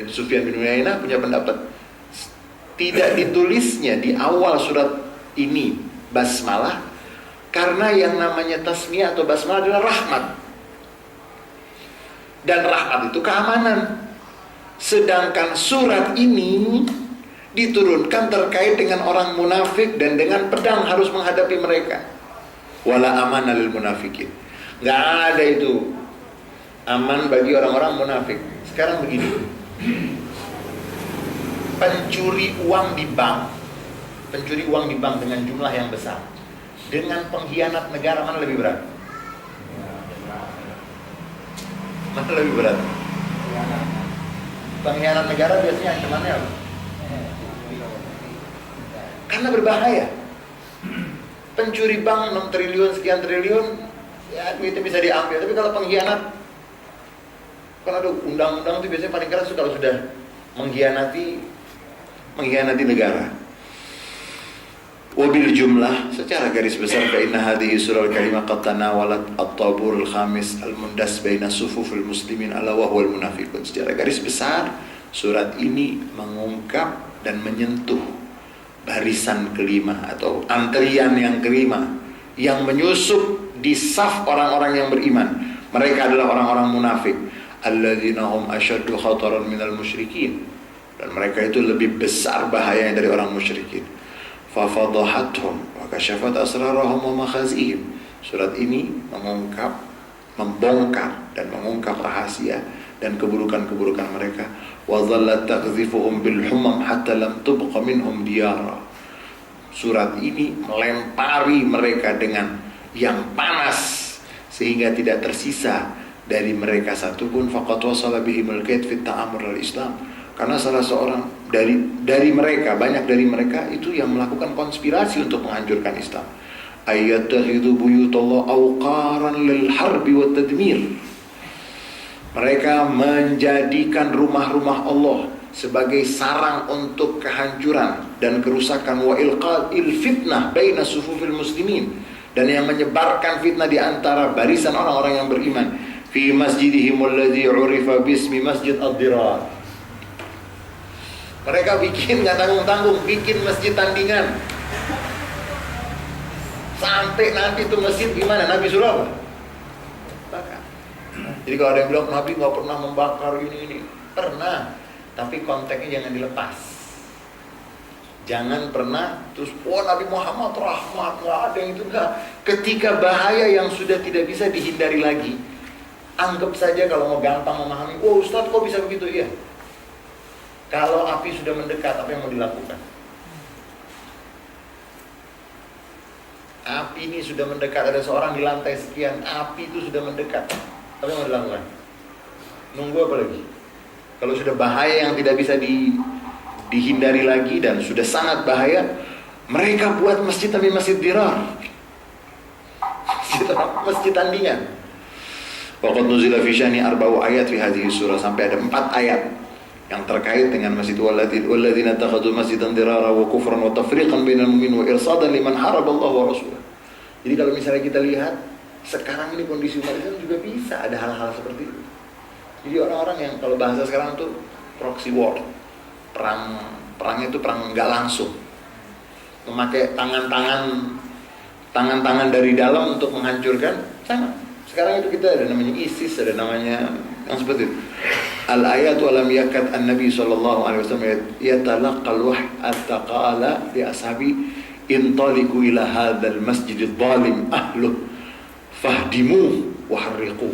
Sufyan bin Uyainah punya pendapat tidak ditulisnya di awal surat ini basmalah karena yang namanya tasmiyah atau basmalah adalah rahmat, dan rahmat itu keamanan. Sedangkan surat ini diturunkan terkait dengan orang munafik dan dengan pedang harus menghadapi mereka. Wala amana lil munafikin. Nggak ada itu aman bagi orang-orang munafik. Sekarang begini, pencuri uang di bank dengan jumlah yang besar, dengan pengkhianat negara, mana lebih berat? Mana lebih berat? Pengkhianat negara biasanya ancamannya apa? Karena berbahaya. Pencuri bank 6 triliun, sekian triliun, ya duitnya bisa diambil. Tapi kalau pengkhianat, kan ada undang-undang itu biasanya paling keras kalau sudah mengkhianati negara. Wabil jumlah, secara garis besar, fa inna hadhihi surah al-karimah qad tanawalat at-tabur al-khamis al-mundas baina sufufil muslimin ala wa huwal munafiqun. Secara garis besar, surat ini mengungkap dan menyentuh barisan kelima atau antrian yang kelima yang menyusup di saf orang-orang yang beriman. Mereka adalah orang-orang munafik. Alladzina hum asyaddu khataran minal musyrikin. dan mereka itu lebih besar bahayanya dari orang musyrikin. Fafadhahathum wa kashafat asrarahum wa makhazihim. Surat ini membongkar dan mengungkap rahasia dan keburukan-keburukan mereka. Wa dhallat taqdhifuhum bil humam hatta lam tubqa minhum diyara. Surat ini melempari mereka dengan yang panas sehingga tidak tersisa dari mereka satupun. Faqad wasala bihimul kaid fi ta'amur al-Islam. Karena salah seorang dari mereka, banyak dari mereka itu yang melakukan konspirasi untuk menghancurkan Islam. Ayattakhidhu buyutallah awqaran lil harbi wat tadmir. Mereka menjadikan rumah-rumah Allah sebagai sarang untuk kehancuran dan kerusakan. Wa ilqa'il fitnah baina sufufil muslimin, dan yang menyebarkan fitnah di antara barisan orang-orang yang beriman. Fi masjidihim alladhi urifa bismi Masjid Ad-Dirar. Mereka bikin nggak tanggung-tanggung, bikin masjid tandingan. Sampai nanti itu masjid gimana? Nabi suruh apa? Bakar. Jadi kalau ada yang bilang Nabi nggak pernah membakar ini, pernah. Tapi konteksnya jangan dilepas. Jangan pernah terus, Nabi Muhammad rahmat, nggak ada yang itu, enggak. Ketika bahaya yang sudah tidak bisa dihindari lagi, anggap saja kalau mau gampang memahami, Ustadz kok bisa begitu? Iya. Kalau api sudah mendekat, apa yang mau dilakukan? Api ini sudah mendekat, ada seorang di lantai sekian, api itu sudah mendekat. Apa yang mau dilakukan? Nunggu apa lagi? Kalau sudah bahaya yang tidak bisa dihindari lagi dan sudah sangat bahaya, mereka buat masjid tapi masjid dirar, masjid tandingan. Waqad nuzila fi syani arba'u ayat fi hadhihi surah, sampai ada 4 ayat yang terkait dengan masjid. Walladzina takhadhu masjidan dirara wa kufran wa tafriqan bainal mu'minin wa irsadan liman haraballahu wa rasulahu. Jadi kalau misalnya kita lihat sekarang ini kondisi umat Islam juga bisa ada hal-hal seperti itu. Jadi orang-orang yang kalau bahasa sekarang tuh proxy war, perangnya itu perang nggak langsung, memakai tangan-tangan dari dalam untuk menghancurkan. Sama sekarang itu kita ada namanya ISIS, ada namanya yang seperti itu. Al-ayatu alam yakad an-nabi sallallahu alaihi wasallam yatalaqqal wahy at-taqala li ashabi intaliqu ila hadzal masjidil zalim ahluh fahdimu wa harriqu.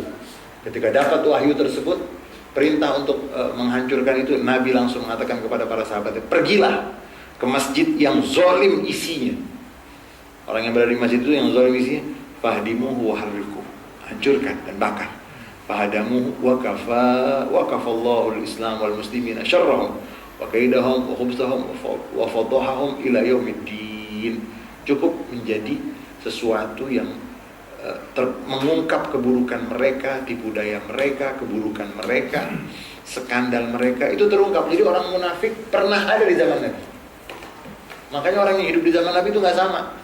Ketika dapat wahyu tersebut, perintah untuk menghancurkan itu, Nabi langsung mengatakan kepada para sahabatnya, pergilah ke masjid yang zalim isinya. Orang yang berada di masjid itu yang zalim isinya, fahdimuhu wa harriqu, hancurkan dan bakar. Fahadamuhu wa kafallahu al-islam wal muslimin syarrahum wa kaidahum wa khubsahum wa fadhahum ila yaumiddin. Cukup menjadi sesuatu yang mengungkap keburukan mereka, tipu daya mereka, keburukan mereka, skandal mereka, itu terungkap. Jadi orang munafik pernah ada di zaman Nabi. Makanya orang yang hidup di zaman Nabi itu nggak sama.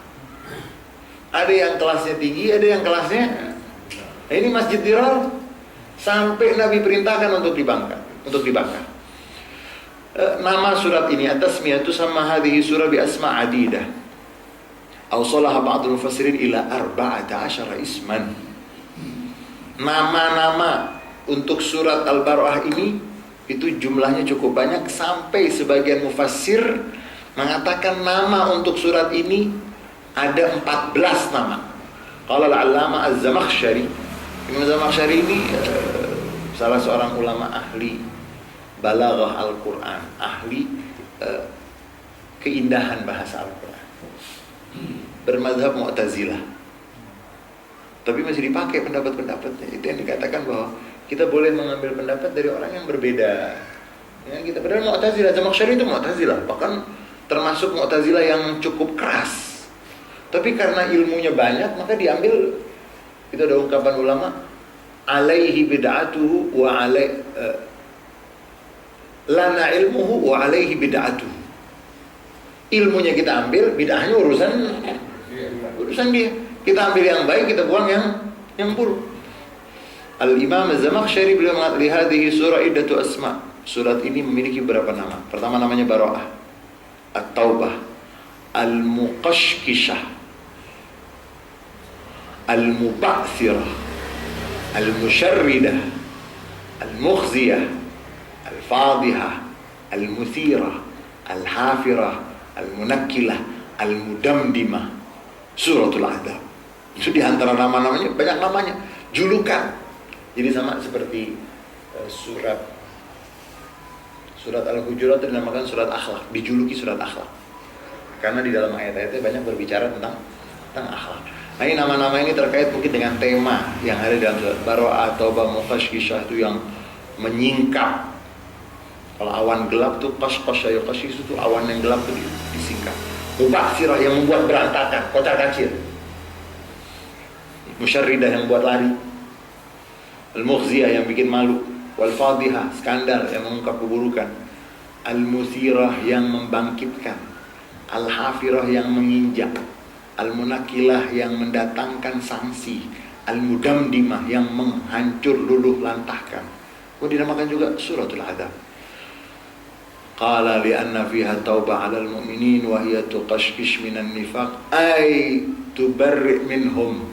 Ada yang kelasnya tinggi, ada yang kelasnya. Nah, ini masjid dirar sampai Nabi perintahkan untuk dibakar. Nama surat ini at-tasmiyatu sama hadhihi surah bi asma' adidah. Awsalaha ba'dul mufassirin ila 14 isman. Nama-nama untuk surat Al-Bara'ah ini itu jumlahnya cukup banyak, sampai sebagian mufassir mengatakan nama untuk surat ini ada 14 nama. Qala al-'allama Az-Zamakhsyari. Imam Az-Zamakhsyari ini salah seorang ulama ahli balaghah Al-Qur'an, ahli keindahan bahasa Al-Qur'an. Bermadzhab Mu'tazilah, tapi masih dipakai pendapat-pendapatnya. Itu yang dikatakan bahwa kita boleh mengambil pendapat dari orang yang berbeda. Ya, kita padahal Mu'tazilah, Zamakhsyari itu Mu'tazilah, bahkan termasuk Mu'tazilah yang cukup keras. Tapi karena ilmunya banyak, maka diambil. Itu ada ungkapan ulama, alaihi bid'atuhu wa lana ilmuhu wa alaihi bid'atuhu. Ilmunya kita ambil, bid'ahnya urusan dia. Kita ambil yang baik, kita buang yang buruk. Al-Imam Az-Zamakhsyari beliau mengatakan li hadhihi surah iddatu asma. Surat ini memiliki berapa nama? Pertama namanya Bara'ah, At-Taubah, Al-Muqashqishah, Al-Muba'thirah, Al-Musharridah, Al-Mukhziyah, Al-Fadihah, Al-Muthirah, Al-Hafirah, Al-Munakkilah, Al-Mudamdimah, Suratul Adzab. Itu di antara nama-namanya, banyak namanya, julukan. Jadi sama seperti surat Al-Hujurat dinamakan surat akhlak, dijuluki surat akhlak. Karena di dalam ayat-ayatnya banyak berbicara tentang akhlak. Nah, ini nama-nama ini terkait mungkin dengan tema yang ada dalam surat Bara'ah, Taubah, Muqashqishah itu yang menyingkap. Kalau awan gelap tuh qashqasha yuqashqish itu awan yang gelap tuh disingkap. Mubakhirah yang membuat berantakan, kocar-kacir. Musyarridah yang buat lari. Al-Mukhziyah yang bikin malu. Wal-Fadhihah, skandal yang mengungkap keburukan. Al-Muthirah yang membangkitkan. Al-Hafirah yang menginjak. Al-Munakkilah yang mendatangkan sanksi. Al-Mudamdimah yang menghancur luluh lantahkan. Dinamakan juga Suratul Adzab. Qala li'anna fiha taubah 'alal mu'minin wa hiya tuqashqish minan nifaq ay tubarri' minhum.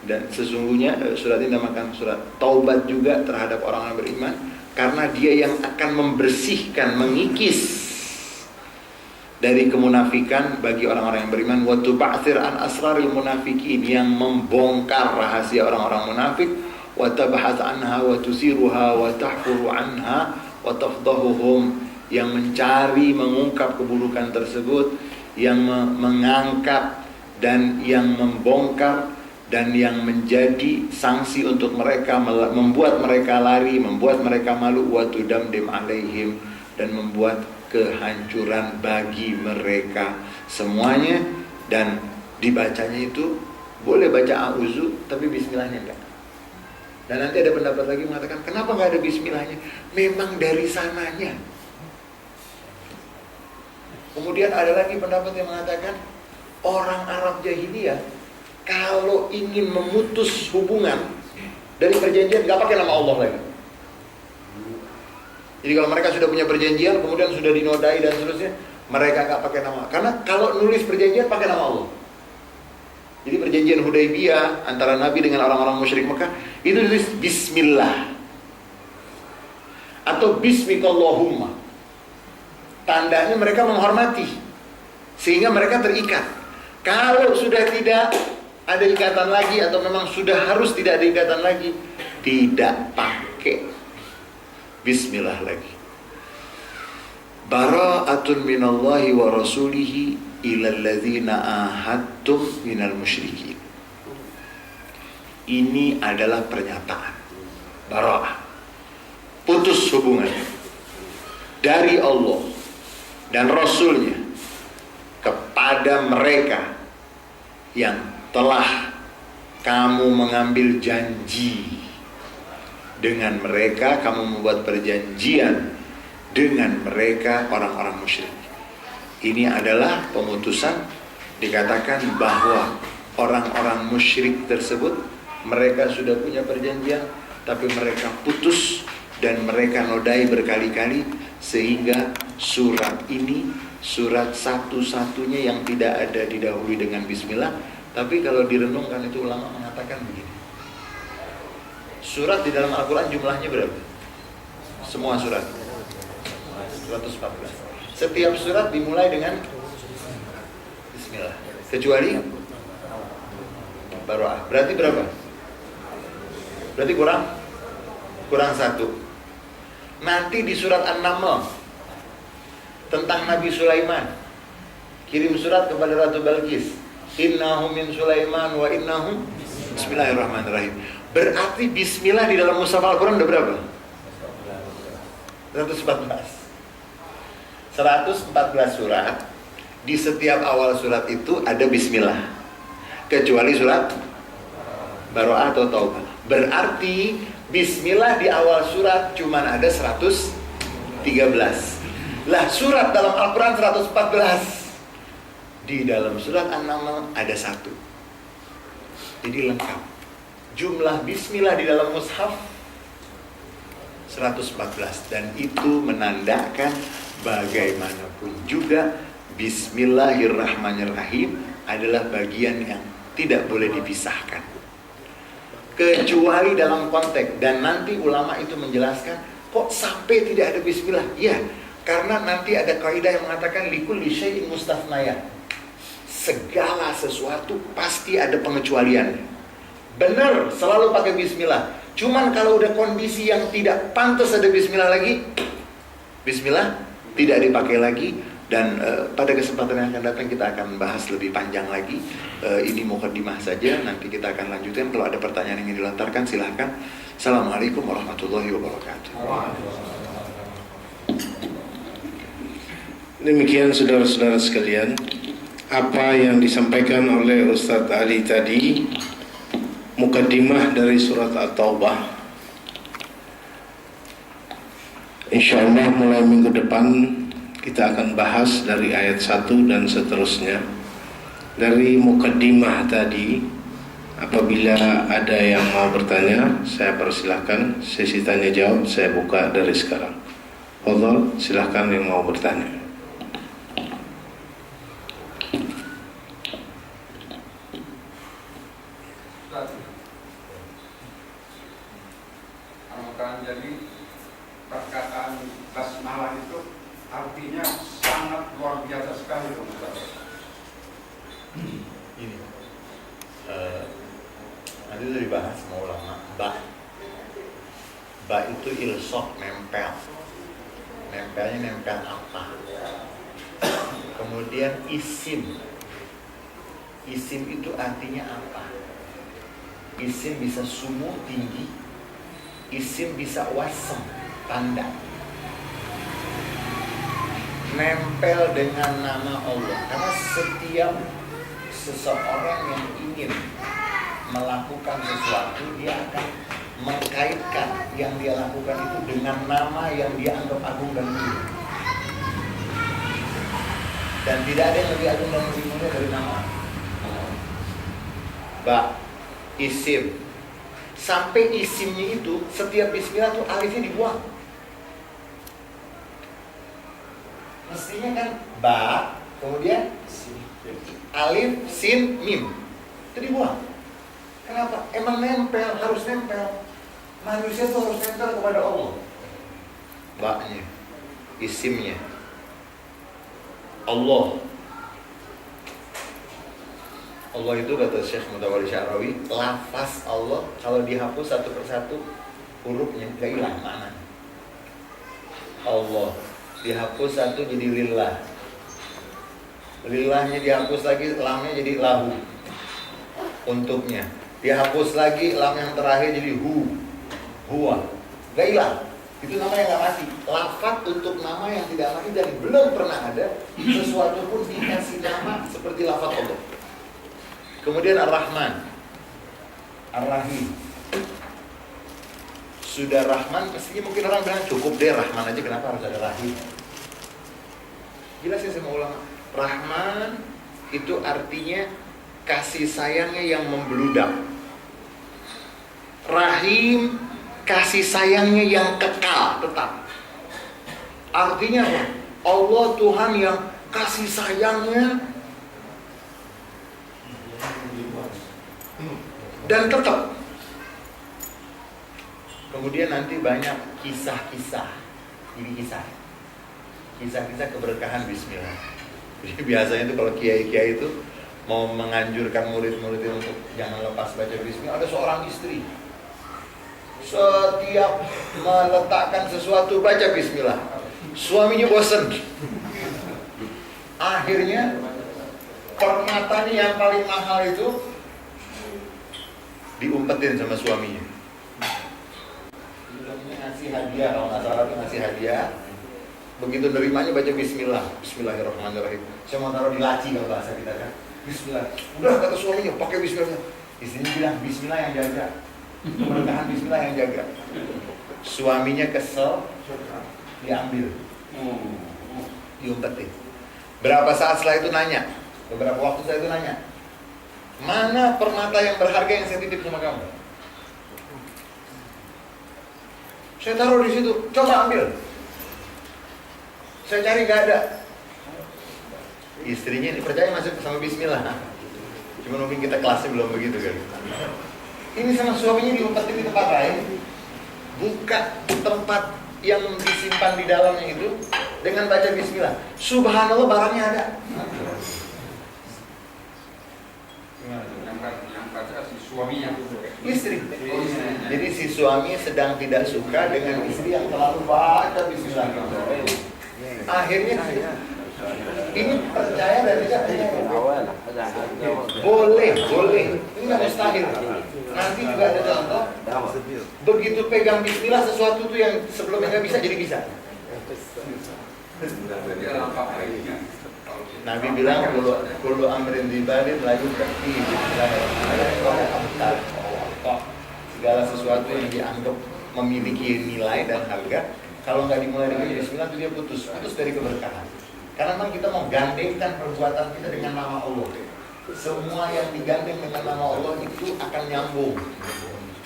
Dan sesungguhnya surat ini dinamakan surat taubat juga terhadap orang yang beriman, karena dia yang akan membersihkan, mengikis dari kemunafikan bagi orang-orang yang beriman. Wa tub'athir an asraril munafikin, yang membongkar rahasia orang-orang munafik. Wa tabhath anha wa tusiruha wa tahfuru anha wa tafdahuhum, yang mencari, mengungkap keburukan tersebut, yang mengangkat dan yang membongkar, dan yang menjadi sanksi untuk mereka, membuat mereka lari, membuat mereka malu. Wa tudamdim alaihim, dan membuat kehancuran bagi mereka semuanya. Dan dibacanya itu boleh baca a'udzu tapi bismillahnya enggak. Dan nanti ada pendapat lagi mengatakan, kenapa enggak ada bismillahnya? Memang dari sananya. Kemudian ada lagi pendapat yang mengatakan, orang Arab jahiliyah kalau ingin memutus hubungan dari perjanjian enggak pakai nama Allah lagi. Jadi kalau mereka sudah punya perjanjian, kemudian sudah dinodai dan seterusnya, mereka nggak pakai nama. Karena kalau nulis perjanjian pakai nama Allah. Jadi perjanjian Hudaybiyah antara Nabi dengan orang-orang musyrik Mekah itu ditulis Bismillah atau Bismikallahumma. Tandanya mereka menghormati, sehingga mereka terikat. Kalau sudah tidak ada ikatan lagi, atau memang sudah harus tidak ada ikatan lagi, tidak pakai Bismillah lagi. Bara'atun minallahi wa rasulihi ilal ladzina ahadtum minal musyrikin. Ini adalah pernyataan bara'ah, putus hubungan dari Allah dan Rasulnya kepada mereka yang telah kamu mengambil janji dengan mereka, kamu membuat perjanjian dengan mereka, orang-orang musyrik. Ini adalah pemutusan. Dikatakan bahwa orang-orang musyrik tersebut, mereka sudah punya perjanjian, tapi mereka putus dan mereka nodai berkali-kali, sehingga surat ini surat satu-satunya yang tidak ada didahului dengan bismillah. Tapi kalau direnungkan itu ulama mengatakan begini, surat di dalam Al-Quran jumlahnya berapa? Semua surat 114. Setiap surat dimulai dengan bismillah, kecuali Bara'ah. Berarti berapa? Berarti kurang satu. Nanti di surat An-Naml tentang Nabi Sulaiman, kirim surat kepada Ratu Balqis, innahum min Sulaiman wa innahum bismillahirrahmanirrahim. Berarti bismillah di dalam mushaf Al-Quran udah berapa? 114 surat. Di setiap awal surat itu ada bismillah, kecuali surat Bara'ah atau Taubah. Berarti bismillah di awal surat cuman ada 113. Lah surat dalam Al-Quran 114. Di dalam surat An-Naml ada 1. Jadi lengkap. Jumlah bismillah di dalam mushaf 114. Dan itu menandakan bagaimanapun juga Bismillahirrahmanirrahim adalah bagian yang tidak boleh dipisahkan, kecuali dalam konteks. Dan nanti ulama itu menjelaskan Kok sampai tidak ada bismillah? Ya, karena nanti ada kaidah yang mengatakan likulli syai'in mustathnaya. Segala sesuatu pasti ada pengecualian. Benar, selalu pakai bismillah. Cuman kalau udah kondisi yang tidak pantas ada bismillah lagi, bismillah tidak dipakai lagi. Dan pada kesempatan yang akan datang kita akan bahas lebih panjang lagi. Ini mukadimah saja, nanti kita akan lanjutkan. Kalau ada pertanyaan yang ingin dilontarkan silahkan. Assalamualaikum warahmatullahi wabarakatuh. Demikian saudara-saudara sekalian, apa yang disampaikan oleh Ustadz Ali tadi, mukadimah dari surat At-Taubah. InsyaAllah mulai minggu depan kita akan bahas dari ayat 1 dan seterusnya. Dari mukadimah tadi, apabila ada yang mau bertanya, saya persilahkan. Sesi tanya jawab saya buka dari sekarang. Fadhal, silahkan yang mau bertanya. Jadi perkataan basmalah itu artinya sangat luar biasa sekali, Ustaz. Ini nanti itu dibahas sama ulama. Ba itu ilsok, nempel. Nempelnya nempel apa? Kemudian isim. Isim itu artinya apa? Isim bisa sumuh, tinggi. Isim bisa wasem, tanda. Nempel dengan nama Allah. Karena setiap seseorang yang ingin melakukan sesuatu, dia akan mengkaitkan yang dia lakukan itu dengan nama yang dia anggap agung dan mulia. Dan tidak ada yang lebih agung dan lebih mulia dari nama. Isim. Sampai isimnya itu, setiap bismillah tuh alifnya dibuang. Mestinya kan ba, kemudian alif, sin, mim. Itu dibuang. Kenapa? Emang nempel, harus nempel. Manusia tuh harus nempel kepada Allah. Ba-nya, isimnya. Allah. Allah itu kata Syekh Mutawalli Sya'rawi, lafaz Allah kalau dihapus satu persatu hurufnya gak hilang maknanya. Allah dihapus satu jadi lillah. Lillahnya dihapus lagi, lamnya jadi lahu. Untuknya. Dihapus lagi, lam yang terakhir jadi huwa. Gak hilang. Itu namanya gak mati. Lafaz untuk nama yang tidak mati dan belum pernah ada sesuatu pun dikasih nama seperti lafaz Allah. Kemudian Ar-Rahman, Ar-Rahim. Sudah Rahman, mestinya mungkin orang bilang cukup deh Rahman aja, kenapa harus ada Rahim? Jelasin sama ulama. Rahman itu artinya kasih sayangnya yang membeludak. Rahim, kasih sayangnya yang kekal, tetap. Artinya apa? Allah Tuhan yang kasih sayangnya dan tetap. Kemudian nanti banyak kisah-kisah. Ini kisah-kisah keberkahan bismillah. Jadi biasanya itu kalau kiai-kiai itu mau menganjurkan murid-muridnya untuk jangan lepas baca bismillah, ada seorang istri setiap meletakkan sesuatu baca bismillah, suaminya bosan. Akhirnya permatanya yang paling mahal itu diumpetin sama suaminya. Ngasih hadiah, kalau nggak salah itu ngasih hadiah. Begitu nerimanya baca bismillah, bismillahirrahmanirrahim. Saya mau taruh di laci kalau bahasa kita kan. Bismillah. Udah kata suaminya pakai bismillah. Istrinya bilang bismillah yang jaga. Keberkahan bismillah yang jaga. Suaminya kesel, diambil, diumpetin. Berapa saat setelah itu nanya, beberapa waktu setelah itu nanya, mana permata yang berharga yang saya titip sama kamu? Saya taruh di situ, coba ambil. Saya cari gak ada. Istrinya ini percaya masuk sama bismillah. Cuma mungkin kita kelasnya belum begitu kan. Ini sama suaminya diumpetin di tempat lain. Buka tempat yang disimpan di dalamnya itu dengan baca bismillah. Subhanallah, barangnya ada. Yang baca si suaminya. Istri. Jadi si suami sedang tidak suka dengan istri yang terlalu baca bismillah. Akhirnya ini percaya dan tidak percaya. Boleh. Ini nggak mustahil. Nanti juga ada contoh. Begitu pegang bismillah, sesuatu tuh yang sebelumnya nggak bisa jadi bisa. Nabi bilang kullu amrin dibalin layu kaki bismillahirrahmanirrahim. Segala sesuatu yang dianggap memiliki nilai dan harga, kalau nggak dimulai dengan bismillah itu dia putus dari keberkahan. Karena memang kita mau gandengkan perbuatan kita dengan nama Allah. Semua yang digandeng dengan nama Allah itu akan nyambung.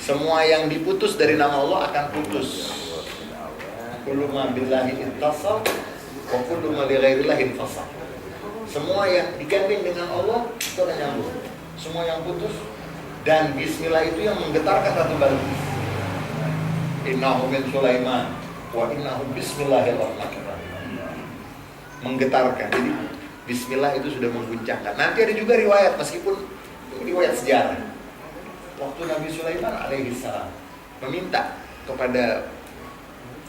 Semua yang diputus dari nama Allah akan putus. Kullu ma billahi ittasal wa kullu ma li ghairillahi infasal. Semua yang digandeng dengan Allah itu akan nyambung. Semua yang putus, dan bismillah itu yang menggetarkan Ratu Balqis. Innahu min Sulaiman wa innahu bismillahirrahmanirrahim. Menggetarkan. Jadi bismillah itu sudah mengguncangkan. Nanti ada juga riwayat, meskipun riwayat sejarah, waktu Nabi Sulaiman alaihissalam meminta kepada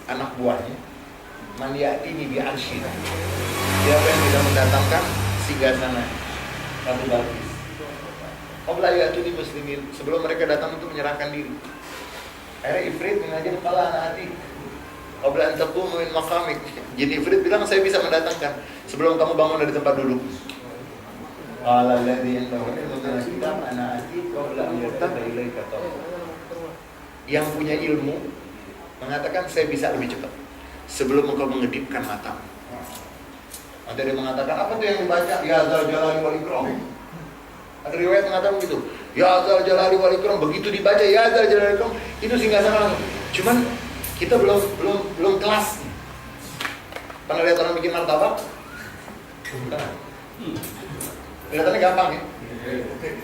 anak buahnya, man ya'tini bi arsyina, siapa yang bisa mendatangkan singgasana Ratu Balqis. Qabla ya'tuni muslimin, sebelum mereka datang itu menyerahkan diri. Akhirnya Ifrit mengajak kepala anak hati. Qabla an taqumu min maqamik. Jadi Ifrit bilang, saya bisa mendatangkan sebelum kamu bangun dari tempat duduk. Qala alladhi indahu ilmun min kitab ana ati qabla an yartada ilaika tawaf. Yang punya ilmu mengatakan saya bisa lebih cepat sebelum engkau mengedipkan matamu. Ada yang mengatakan, apa tuh yang dibaca? Ya zal jalali wal ikram. Ada riwayat mengatakan begitu. Ya zal jalali wal ikram, begitu dibaca ya zal jalali wal ikram, itu singgasana langsung. Cuman kita belum kelas. Pernah lihat orang bikin martabak? Bukan. Kelihatannya gampang ya.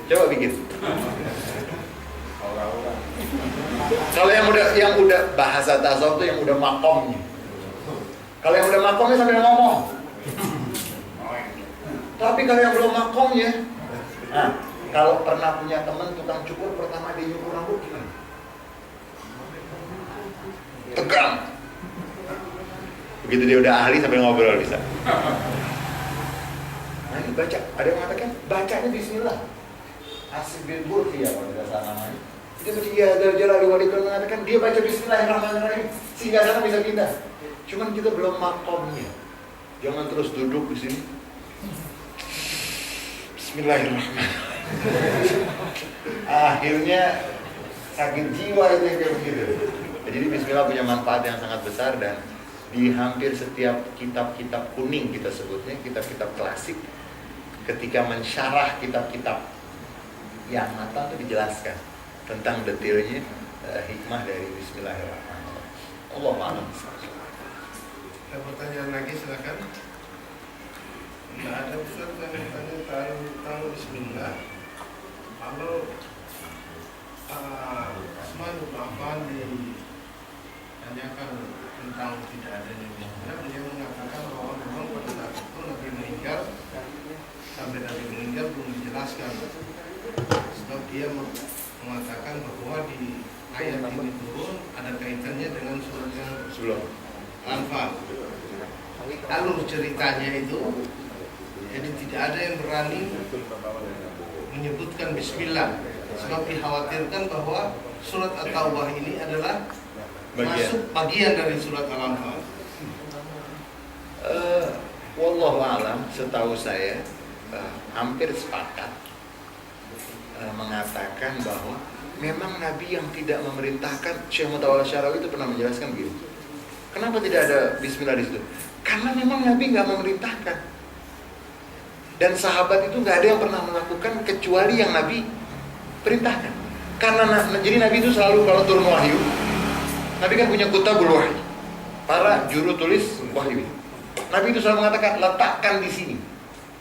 Coba bikin. Kalau yang udah bahasa tasawuf itu yang udah makomnya. Kalau yang udah makomnya sambil ngomong. Tapi kalau yang belum makomnya, kalau pernah punya teman tukang cukur, pertama dia nyukur rambut gimana? Tegang. Begitu dia udah ahli sambil ngobrol bisa. Nah ini baca, ada yang mengatakan bacanya bismillah. Asif bin Burki ya kalau tidak salah namanya. Dia baca ya Jalali wal Ikram, mengatakan dia baca bismillahirrahmanirrahim sehingga sana bisa pindah. Cuman kita belum makomnya. Jangan terus duduk di sini. Bismillahirrahmanirrahim. Akhirnya sakit jiwa itu yang kayak begitu. Jadi bismillah punya manfaat yang sangat besar, dan di hampir setiap kitab-kitab kuning kita sebutnya, kitab-kitab klasik, ketika mensyarah kitab-kitab yang matang itu dijelaskan tentang detailnya hikmah dari bismillahirrahmanirrahim. Allahu a'lam. Ada pertanyaan lagi, silakan. Tidak ada Ustaz yang bertanya tentang bismillah. Kalau Utsman bin Affan ditanyakan tentang tidak adanya bismillah, beliau mengatakan bahwa memang pada saat itu Nabi meninggal, sampai Nabi meninggal belum dijelaskan. Sebab dia mengatakan bahwa di ayat ini turun ada kaitannya dengan surat yang Sebelum Al-Anfal. Alur ceritanya itu, jadi tidak ada yang berani menyebutkan bismillah, sebab dikhawatirkan bahwa surat At-Taubah ini adalah masuk bagian dari surat Al-Anfal. Wallahu a'lam, setahu saya hampir sepakat mengatakan bahwa memang Nabi yang tidak memerintahkan. Syekh Mutawalla Syarawi itu pernah menjelaskan begitu. Kenapa tidak ada bismillah di situ? Karena memang Nabi nggak memerintahkan. Dan sahabat itu nggak ada yang pernah melakukan kecuali yang Nabi perintahkan. Karena jadi Nabi itu selalu kalau turun wahyu, Nabi kan punya kutabul wahyu, para juru tulis wahyu. Nabi itu selalu mengatakan letakkan di sini,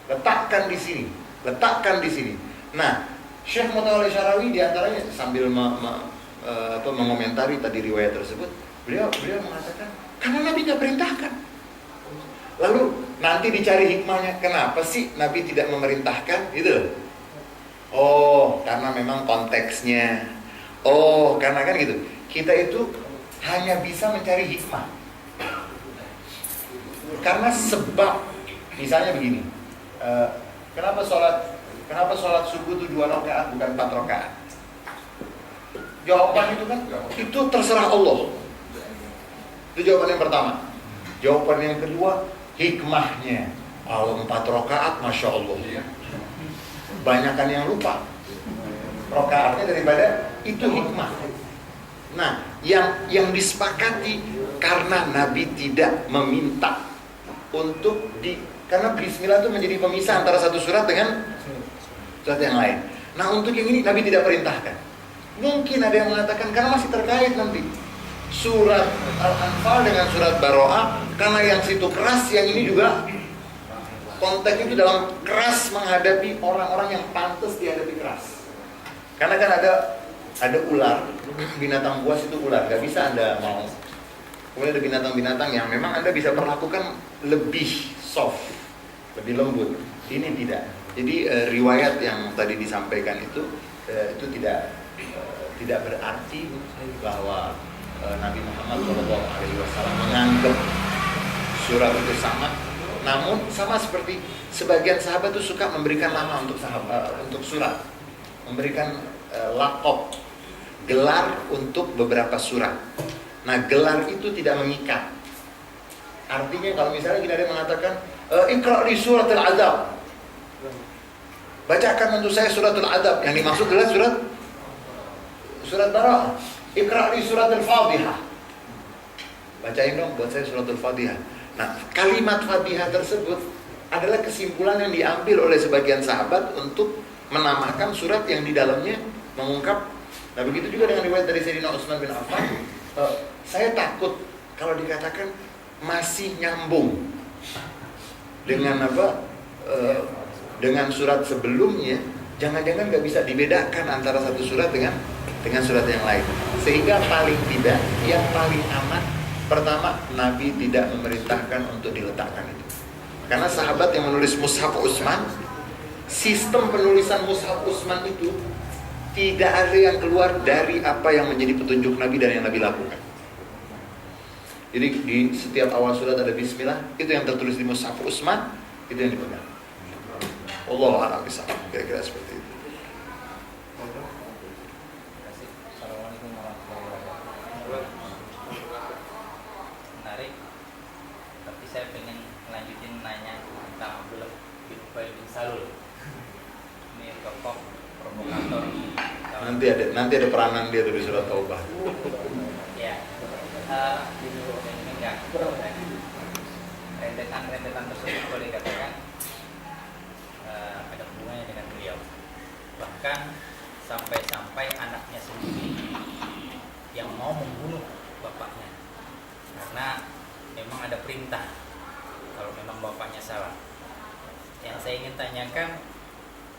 letakkan di sini, letakkan di sini. Nah, Syekh Mutawalla Syarawi diantaranya sambil mengomentari tadi riwayat tersebut, Beliau mengatakan, karena Nabi nggak perintahkan. Lalu nanti dicari hikmahnya, kenapa sih Nabi tidak memerintahkan? Gitu. Oh, karena memang konteksnya. Oh, karena kan gitu. Kita itu hanya bisa mencari hikmah. Karena sebab, misalnya begini, kenapa sholat subuh itu 2 rakaat bukan 4 rakaat? Jawaban itu kan, itu terserah Allah. Itu jawaban yang pertama. Jawaban yang kedua, hikmahnya. Kalau 4 rakaat, Masya Allah. Banyakan yang lupa rakaatnya daripada itu hikmah. Nah, yang disepakati karena Nabi tidak meminta untuk karena bismillah itu menjadi pemisah antara satu surat dengan surat yang lain. Nah, untuk yang ini Nabi tidak perintahkan. Mungkin ada yang mengatakan karena masih terkait nanti surat Al-Anfal dengan surat Baroah, karena yang situ keras, yang ini juga konteks itu dalam keras menghadapi orang-orang yang pantas dihadapi keras. Karena kan ada ular, binatang buas itu ular, gak bisa Anda mau. Kemudian ada binatang-binatang yang memang Anda bisa perlakukan lebih soft, lebih lembut. Ini tidak. Jadi riwayat yang tadi disampaikan itu tidak berarti bahwa Nabi Muhammad SAW menganggap surat itu sama. Namun sama seperti sebagian sahabat itu suka memberikan nama untuk surat, memberikan laqab, gelar untuk beberapa surat. Nah, gelar itu tidak mengikat. Artinya kalau misalnya kita ada mengatakan Iqra li suratul Adzab, bacakan untuk saya suratul Adzab, yang dimaksud adalah surat Bara'ah. Iqra li suratul Fadhihah, bacain dong buat saya suratul Fadhihah. Nah, kalimat Fadhihah tersebut adalah kesimpulan yang diambil oleh sebagian sahabat untuk menamakan surat yang di dalamnya mengungkap. Nah, begitu juga dengan riwayat dari Sayyidina Utsman bin Affan. Saya takut kalau dikatakan masih nyambung dengan dengan surat sebelumnya, jangan-jangan nggak bisa dibedakan antara satu surat dengan surat yang lain. Sehingga paling tidak, yang paling aman, pertama, Nabi tidak memerintahkan untuk diletakkan itu. Karena sahabat yang menulis Mushaf Utsman, sistem penulisan Mushaf Utsman itu tidak ada yang keluar dari apa yang menjadi petunjuk Nabi dan yang Nabi lakukan. Jadi di setiap awal surat ada bismillah, itu yang tertulis di Mushaf Utsman, itu yang dipegang. Wallahu a'lam bishawab. Kira-kira seperti itu. Assalamualaikum warahmatullahi wabarakatuh. Menarik. Tapi saya pengen melanjutin nanya tentang Abdullah bin Ubay bin Salul. Ini tokoh provokator. Nanti ada peranan dia di surat Taubah. Ya. Enggak. Rentetan tersebut boleh dikatakan ada hubungannya dengan beliau. Bahkan sampai anaknya sendiri yang mau membunuh bapaknya karena memang ada perintah kalau memang bapaknya salah. Yang saya ingin tanyakan,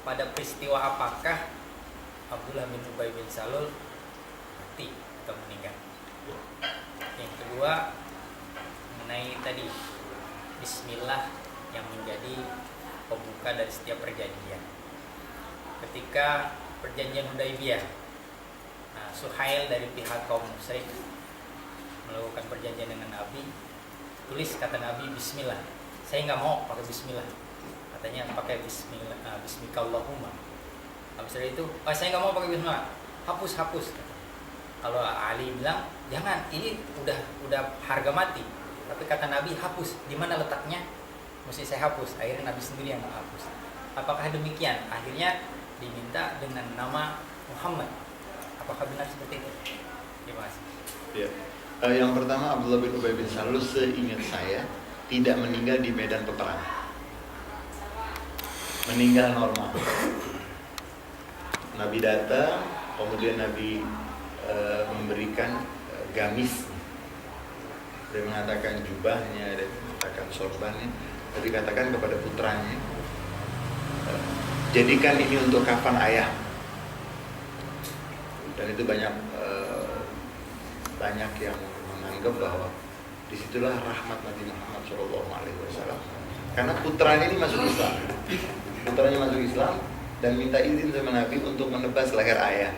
pada peristiwa apakah Abdullah bin Ubay bin Salul mati atau meninggal? Yang kedua, mengenai tadi bismillah yang menjadi pembuka dari setiap perjanjian. Ketika perjanjian Hudaybiyah, Suhail dari pihak kaum musyrik melakukan perjanjian dengan Nabi, tulis kata Nabi bismillah. Saya nggak mau pakai bismillah, katanya pakai bismillah, bismikallahumma. Habis dari itu, saya nggak mau pakai bismillah, hapus. Kalau Ali bilang jangan, ini udah harga mati. Tapi kata Nabi hapus, di mana letaknya? Mesti saya hapus. Akhirnya Nabi sendiri yang menghapus. Apakah demikian? Akhirnya diminta dengan nama Muhammad. Apakah benar seperti itu? Terima kasih. Ya. Yang pertama, Abdullah bin Ubay bin Salul seingat saya tidak meninggal di medan peperangan. Meninggal normal. Nabi datang, kemudian Nabi memberikan gamis, dia mengatakan jubahnya, dia mengatakan sorbannya, dia katakan kepada putranya, jadikan ini untuk kafan ayah. Dan itu banyak banyak yang menganggap bahwa disitulah rahmat Nabi Muhammad SAW. Karena putranya ini masuk Islam, dan minta izin sama Nabi untuk menebas leher ayah.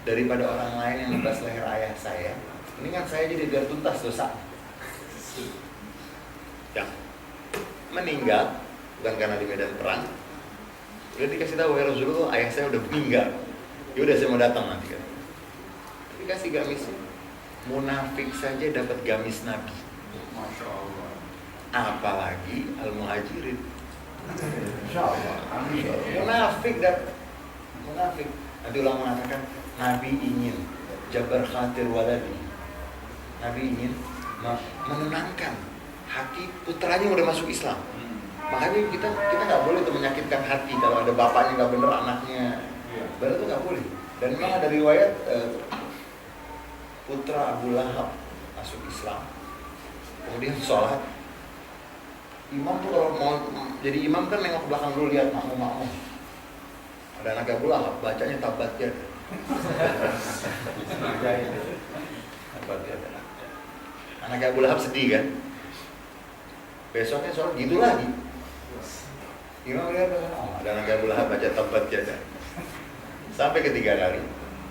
Daripada orang lain yang menebas leher ayah saya, ini kan saya jadi biar tuntas dosa. Yang meninggal bukan karena di medan perang, udah dikasih tahu ya Rasulullah, ayah saya udah meninggal. Ya udah, saya mau datang nanti kan. Dikasih gamis. Munafik saja dapat gamis Nabi. Masya Allah. Apalagi al-muhajirin. Munafik dapat. Munafik. Nanti ulama mengatakan Nabi ingin jabar khatir waladi. Nabi ingin menenangkan hati putranya udah masuk Islam. Makanya kita nggak boleh tuh menyakitkan hati kalau ada bapaknya nggak bener, anaknya bener tuh nggak boleh. Dan memang ada riwayat putra Abu Lahab masuk Islam, kemudian sholat. Imam tuh kalau mau jadi imam kan nengok belakang dulu, lihat makmum. Ada anak Abu Lahab, bacanya tabat yad. Anak Abu Lahab sedih kan. Besoknya sholat gitu lagi. Imam lihat, ada anak Abu Lahab baca tabat yad. Sampai ketiga kali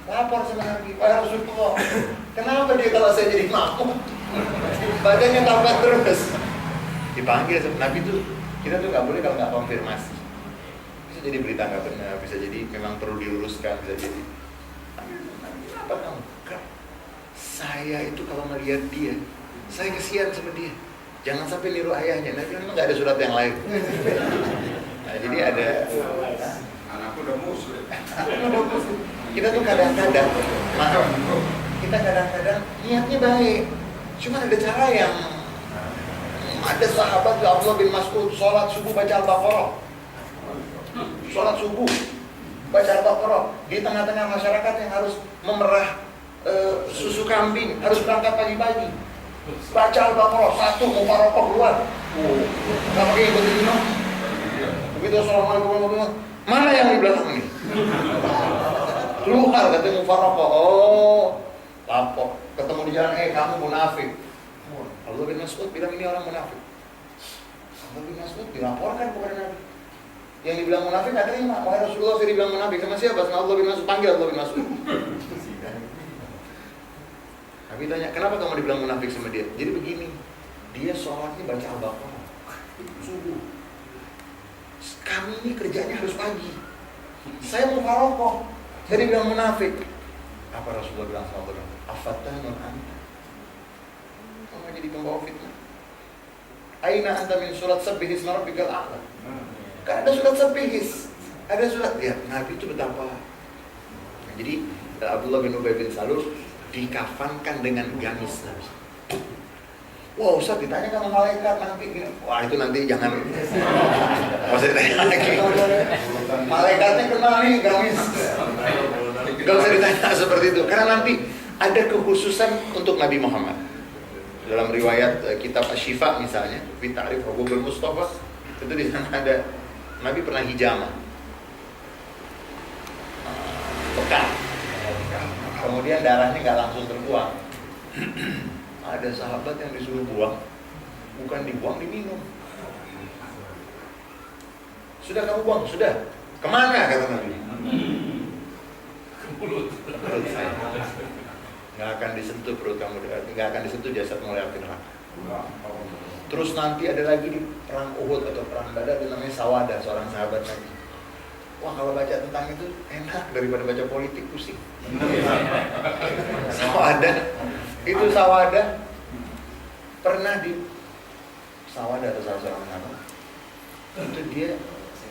lapor sama Nabi, "Wahai Rasulullah, kenapa dia kalau saya jadi makmum badannya tabat terus?" Dipanggil sama Nabi tuh, kita tuh nggak boleh kalau nggak konfirmasi. Bisa jadi berita nggak benar, bisa jadi memang perlu diluruskan, bisa jadi. Apa kamu? Saya itu kalau melihat dia, saya kesian sama dia. Jangan sampai niru ayahnya. Nabi memang nggak ada surat yang lain. Nah, jadi ada. Anakku udah muslim. Kita tuh kadang-kadang, kita kadang-kadang niatnya baik, cuma ada cara yang ada sahabat Abdullah bin Mas'ud sholat subuh baca Al-Baqarah, sholat subuh baca Al-Baqarah di tengah-tengah masyarakat yang harus memerah susu kambing, harus berangkat pagi-pagi, baca Al-Baqarah satu mufaraqah keluar, nggak pakai ikut imam. Begitu assalamualaikum warahmatullahi wabarakatuh, mana yang di belakang ini? Keluar katanya mufaraqah. Oh, lapor ketemu di jalan, kamu munafik. Abdullah bin Mas'ud bilang ini orang munafik. Abdullah bin Mas'ud dilaporkan kepada Nabi. Yang dibilang munafik katanya, wahai Rasulullah, saya dibilang munafik sama siapa? Sama Abdullah bin Mas'ud. Panggil Abdullah bin Mas'ud. Nabi tanya, kenapa kamu dibilang munafik sama dia? Jadi begini, dia sholatnya baca Al-Baqarah subuh. Kami ini kerjanya harus pagi. Saya mau mufaraqah. Jadi bilang munafik. Apa Rasulullah bilang sama Abdullah? Afatanun anta. Kamu jadi pembawa fitnah. Aina anta min surat sabbih isma rabbikal a'la. Kan ada surat sabbih. Ada surat. Ya, Nabi itu betapa. Nah, jadi Abdullah bin Ubay bin Salul dikafankan dengan gamis Nabi. Wah, Ustaz ditanya sama malaikat nanti. Wah, itu nanti jangan. Nggak usah ditanya lagi. Malaikatnya kenal nih gamis. Gak usah ditanya seperti itu. Karena nanti ada kekhususan untuk Nabi Muhammad. Dalam riwayat kitab Asy-Syifa misalnya, fi ta'rif Hububul Mustafa, itu di sana ada Nabi pernah hijamah. Pekan. Kemudian darahnya nggak langsung terbuang. Ada sahabat yang disuruh buang, bukan dibuang, diminum. Sudah kamu buang, sudah. Kemana kata Nabi? Ke mulut. Nggak akan disentuh perut kamu, nggak akan disentuh jasadmu oleh api neraka. Terus nanti ada lagi di perang Uhud atau perang Badar, namanya Sawadah, seorang sahabat Nabi. Wah, kalau baca tentang itu enak daripada baca politik, pusing. Sawadah, itu Sawadah pernah di Sawadah atau salah seorang sahabat itu dia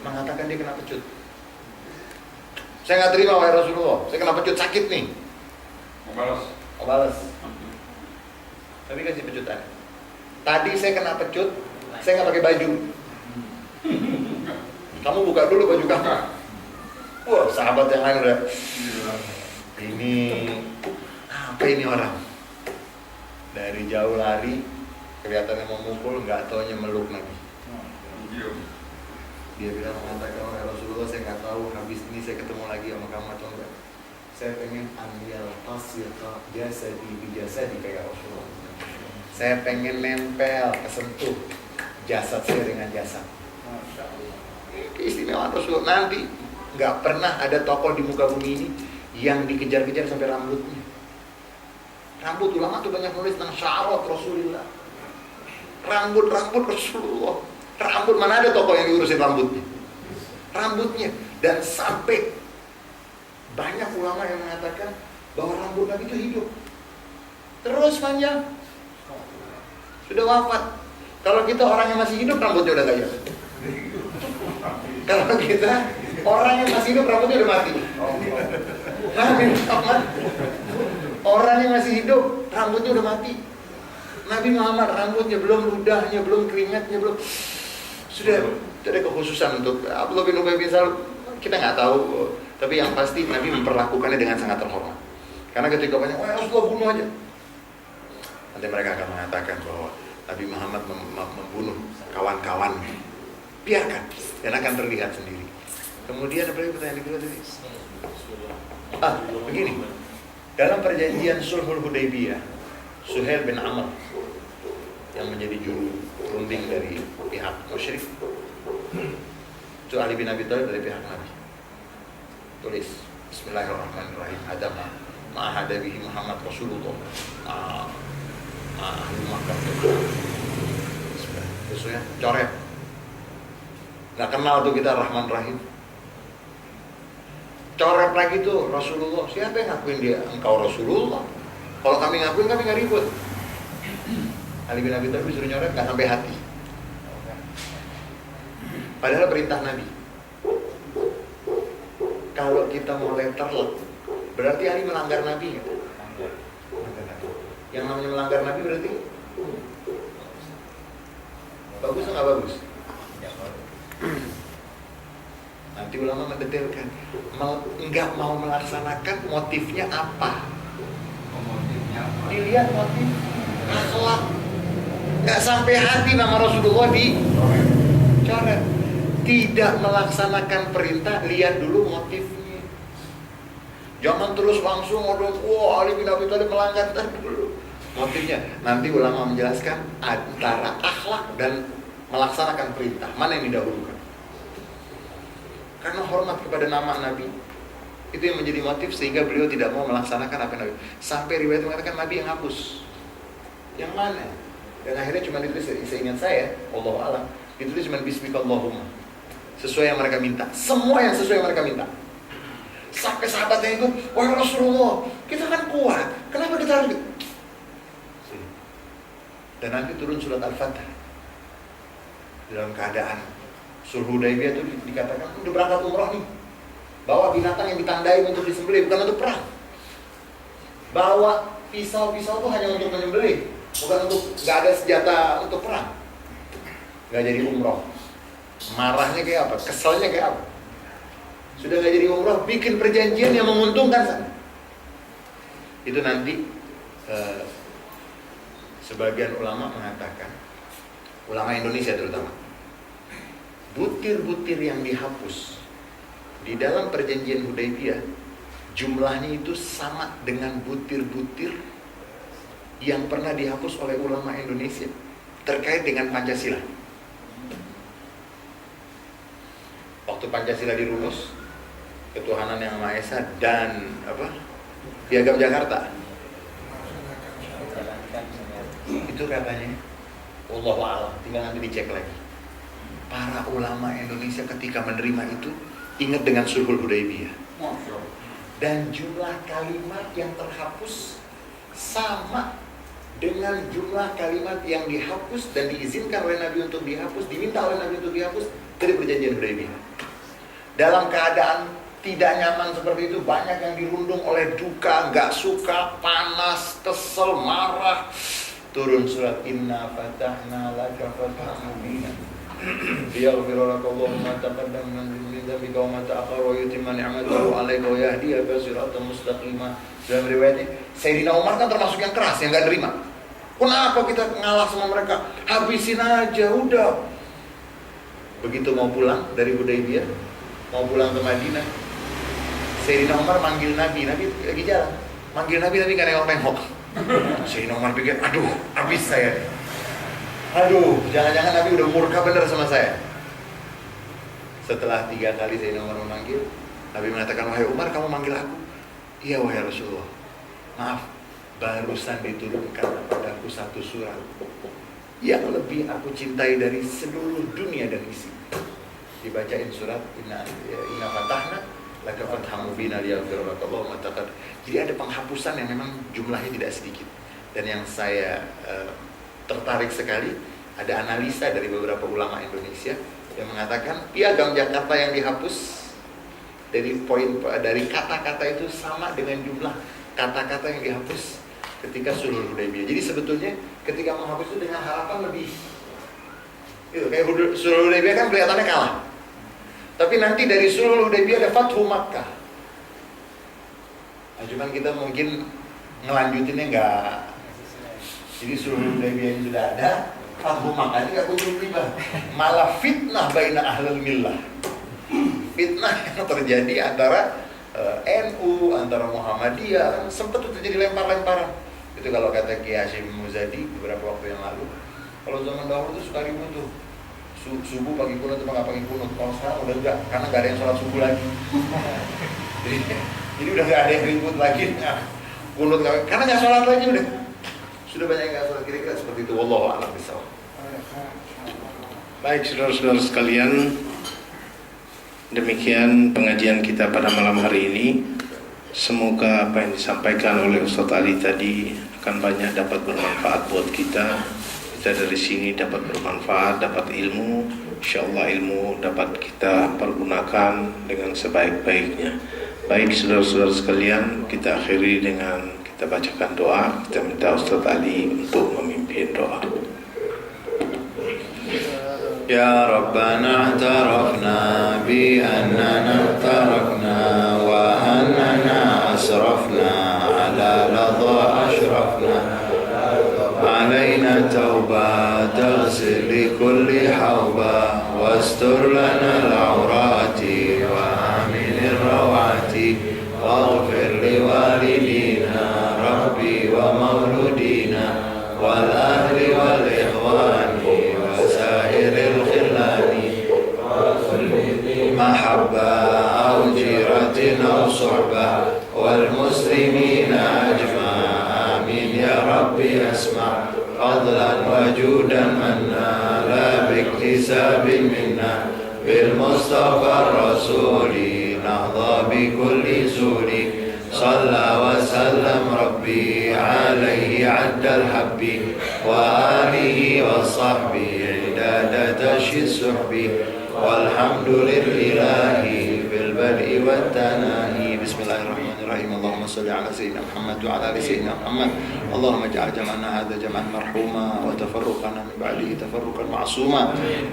mengatakan dia kena pecut. Saya nggak terima wahai Rasulullah, saya kena pecut, sakit nih. Mau balas. Tapi kasih pecutan. Tadi saya kena pecut, saya nggak pakai baju. Kamu buka dulu baju kamu. Wah, sahabat yang lain udah. Ini apa ini orang? Dari jauh lari, kelihatannya mau mukul, nggak taunya meluk Nabi. Dia bilang, mengatakan, wahai Rasulullah, saya nggak tahu habis ini saya ketemu lagi sama kamu atau enggak. saya pengen ambil tasirka jasadi bi jasadi kayak Rasulullah. Saya pengen nempel, kesentuh jasad saya dengan jasad. Masya Allah. Ini keistimewaan Rasulullah. Nanti nggak pernah ada tokoh di muka bumi ini yang dikejar-kejar sampai rambutnya. Rambut, ulama tuh banyak nulis tentang syarot Rasulullah. Rambut Rasulullah. Rambut, mana ada tokoh yang diurusin rambutnya? Rambutnya. Dan sampai banyak ulama yang mengatakan bahwa rambut Nabi itu hidup terus panjang. Sudah wafat. Kalau kita orang yang masih hidup, rambutnya udah gak hidup. Kalau kita orang yang masih hidup, rambutnya udah mati. Nabi Muhammad, orang yang masih hidup, rambutnya udah mati. Nabi Muhammad, rambutnya belum, ludahnya belum, keringatnya belum. Sudah ada kekhususan untuk Abdullah bin Ubay bin Salul. Kita nggak tahu, tapi yang pasti Nabi memperlakukannya dengan sangat terhormat. Karena ketika banyak, wah Rasulullah bunuh aja. Nanti mereka akan mengatakan bahwa Nabi Muhammad membunuh kawan-kawannya. Biarkan, dan akan terlihat sendiri. Kemudian apa lagi pertanyaan kedua tadi? Begini. Dalam perjanjian Sulhul Hudaybiyah, Suhail bin Amr yang menjadi juru runding dari pihak musyrik, itu Ali bin Abi Thalib dari pihak Nabi. Tulis Bismillahirrahmanirrahim. Ada ma'ahada bihi Muhammad Rasulullah ahli Makkah. Terus ya, coret. Nggak kenal tuh kita Rahman Rahim. Coret lagi tuh Rasulullah. Siapa yang ngakuin dia? Engkau Rasulullah. Kalau kami ngakuin, kami nggak ribut. Ali bin Abi Thalib disuruh nyoret nggak sampai hati. Padahal perintah Nabi. Kalau kita mau letterlock, berarti Ali melanggar Nabi ya? Yang namanya melanggar Nabi berarti bagus atau nggak bagus? Nanti ulama mendetailkan nggak mau melaksanakan motifnya apa? Dilihat motif akhlak. Nggak sampai hati nama Rasulullah dicoret. Tidak melaksanakan perintah, lihat dulu motifnya. Jangan terus langsung wah Ali bin Abi Thalib melanggar dulu. Motifnya. Nanti ulama menjelaskan antara akhlak dan melaksanakan perintah, mana yang didahulukan. Karena hormat kepada nama Nabi, itu yang menjadi motif sehingga beliau tidak mau melaksanakan apa yang Nabi. Sampai riwayat mengatakan Nabi yang hapus. Yang mana? Dan akhirnya cuma ditulis, seingat saya, Allahu a'lam, ditulis cuma Bismikallahumma. Sesuai yang mereka minta. Semua yang sesuai yang mereka minta. Sampai sahabatnya itu, wahai Rasulullah, kita kan kuat, kenapa kita harus? Dan nanti turun surat Al-Fatah. Dalam keadaan Sulh Hudaybiyah itu dikatakan udah berangkat umrah nih, bawa binatang yang ditandai untuk disembelih, bukan untuk perang. Bawa pisau-pisau itu hanya untuk menyembelih, bukan untuk, nggak ada senjata untuk perang. Nggak jadi umrah. Marahnya kayak apa? Keselnya kayak apa? Sudah nggak jadi umrah, bikin perjanjian yang menguntungkan sana. Itu nanti sebagian ulama mengatakan, ulama Indonesia terutama, butir-butir yang dihapus di dalam perjanjian Hudaybiyah jumlahnya itu sama dengan butir-butir yang pernah dihapus oleh ulama Indonesia terkait dengan Pancasila. Waktu Pancasila dirumus, ketuhanan yang Maha Esa dan Piagam Jakarta, itu katanya Wallahu a'lam, tinggal nanti dicek lagi. Para ulama Indonesia ketika menerima itu ingat dengan Sulhul Hudaybiyah. Dan jumlah kalimat yang terhapus sama dengan jumlah kalimat yang dihapus dan diizinkan oleh Nabi untuk dihapus, diminta oleh Nabi untuk dihapus dari perjanjian Hudaybiyah. Dalam keadaan tidak nyaman seperti itu, banyak yang dirundung oleh duka, gak suka, panas, kesel, marah. Turun surat Inna fatahna laka fathan mubina liyaghfira laka Allahu ma taqaddama min dhanbika wa ma ta'akhkhara wa yutimma ni'matahu 'alaika wa yahdiyaka siratan mustaqima. Dalam riwayatnya, Sayyidina Umar kan termasuk yang keras, yang gak terima. Kenapa kita ngalah sama mereka? Habisin aja, udah. Begitu mau pulang dari Hudaybiyah, mau pulang ke Madinah, Sayyidina Umar manggil Nabi lagi jalan. Manggil Nabi nggak nengok-nengok. Sayyidina Umar pikir, aduh, habis saya nih. Aduh, jangan-jangan Nabi udah murka bener sama saya. Setelah 3 kali Sayyidina Umar memanggil, Nabi mengatakan, wahai Umar, kamu manggil aku? Iya, wahai Rasulullah. Maaf, barusan diturunkan kepadaku 1 surat yang lebih aku cintai dari seluruh dunia dan isi. Dibacain surat Inna Fatahna laka fathan mubina liyaghfira laka Allahu ma taqaddama. Jadi ada penghapusan yang memang jumlahnya tidak sedikit. Dan yang saya tertarik sekali, ada analisa dari beberapa ulama Indonesia yang mengatakan piagam Jakarta yang dihapus dari kata-kata itu sama dengan jumlah kata-kata yang dihapus ketika Sulhul Hudaybiyah. Jadi sebetulnya ketika menghapus itu dengan harapan lebih itu kayak Sulhul Hudaybiyah kan kelihatannya kalah. Tapi nanti dari Sulhul Hudaybiyah ada Fathu Makkah. Nah, cuman kita mungkin ngelanjutinnya enggak. Jadi Sulhul Hudaybiyah ini sudah ada, Fathu Makkah ini enggak kunjung tiba. Malah fitnah baina ahlul millah. Fitnah yang terjadi antara NU, antara Muhammadiyah, sempat terjadi lempar-lemparan. Itu kalau kata Kiai Hasyim Muzadi beberapa waktu yang lalu. Kalau zaman dahulu itu suka ribut tuh. Subuh pagi kunut atau nggak pagi kunut. Kalau sekarang udah enggak, karena nggak ada yang sholat subuh lagi. jadi udah nggak ada yang ribut lagi. Kunut karena nggak sholat lagi udah. Sudah banyak yang nggak sholat, kira-kira seperti itu. Wallahu a'lam bishawab. Baik, saudara-saudara sekalian, demikian pengajian kita pada malam hari ini. Semoga apa yang disampaikan oleh Ustadz Ali tadi akan banyak dapat bermanfaat buat kita. Kita dari sini dapat bermanfaat, dapat ilmu. InsyaAllah ilmu dapat kita pergunakan dengan sebaik-baiknya. Baik saudara-saudara sekalian, kita akhiri dengan kita bacakan doa. Kita minta Ustadz Ali untuk memimpin doa. Ya Rabbana i'tarafna bi annana tarakna wa annana asrafna ala ladha ashrafna علينا توبة تغسل لكل حوبة واستر لنا العورات وآمن الروعات واغفر لوالدينا ربي ومولودينا والأهل والإخوان وسائر الخلان محبة أو جيرة أو صحبة والمسلمين أجمعين يا ربي اسمع فضلا وجودا منا لا باكتساب منا بالمصطفى الرسول نهضى بكل سور صلى وسلم ربي عليه عد الحب وآله وصحبه عداد تشي السحب والحمد لله بالبدء والتناهي بسم الله الرحمن الرحيم اللهم صل على سيدنا محمد وعلى ال سيدنا محمد اللهم اجعل جمعنا هذا جمعا مرحوما وتفرقنا من بعده تفرقا معصوما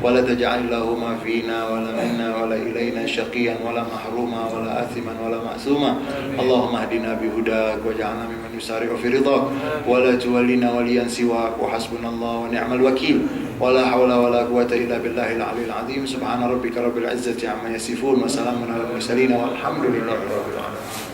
ولا تجعل اللهم فينا ولا منا ولا الينا شقيا ولا محروما ولا اثما ولا معصوما اللهم اهدنا بهداك واجعلنا ممن يسارع في رضاك ولا تولنا وليا سواك وحسبنا الله ونعم الوكيل ولا حول ولا قوة إلا بالله العلي العظيم سبحان ربك رب العزة عما يصفون وسلام على المرسلين والحمد لله رب العالمين.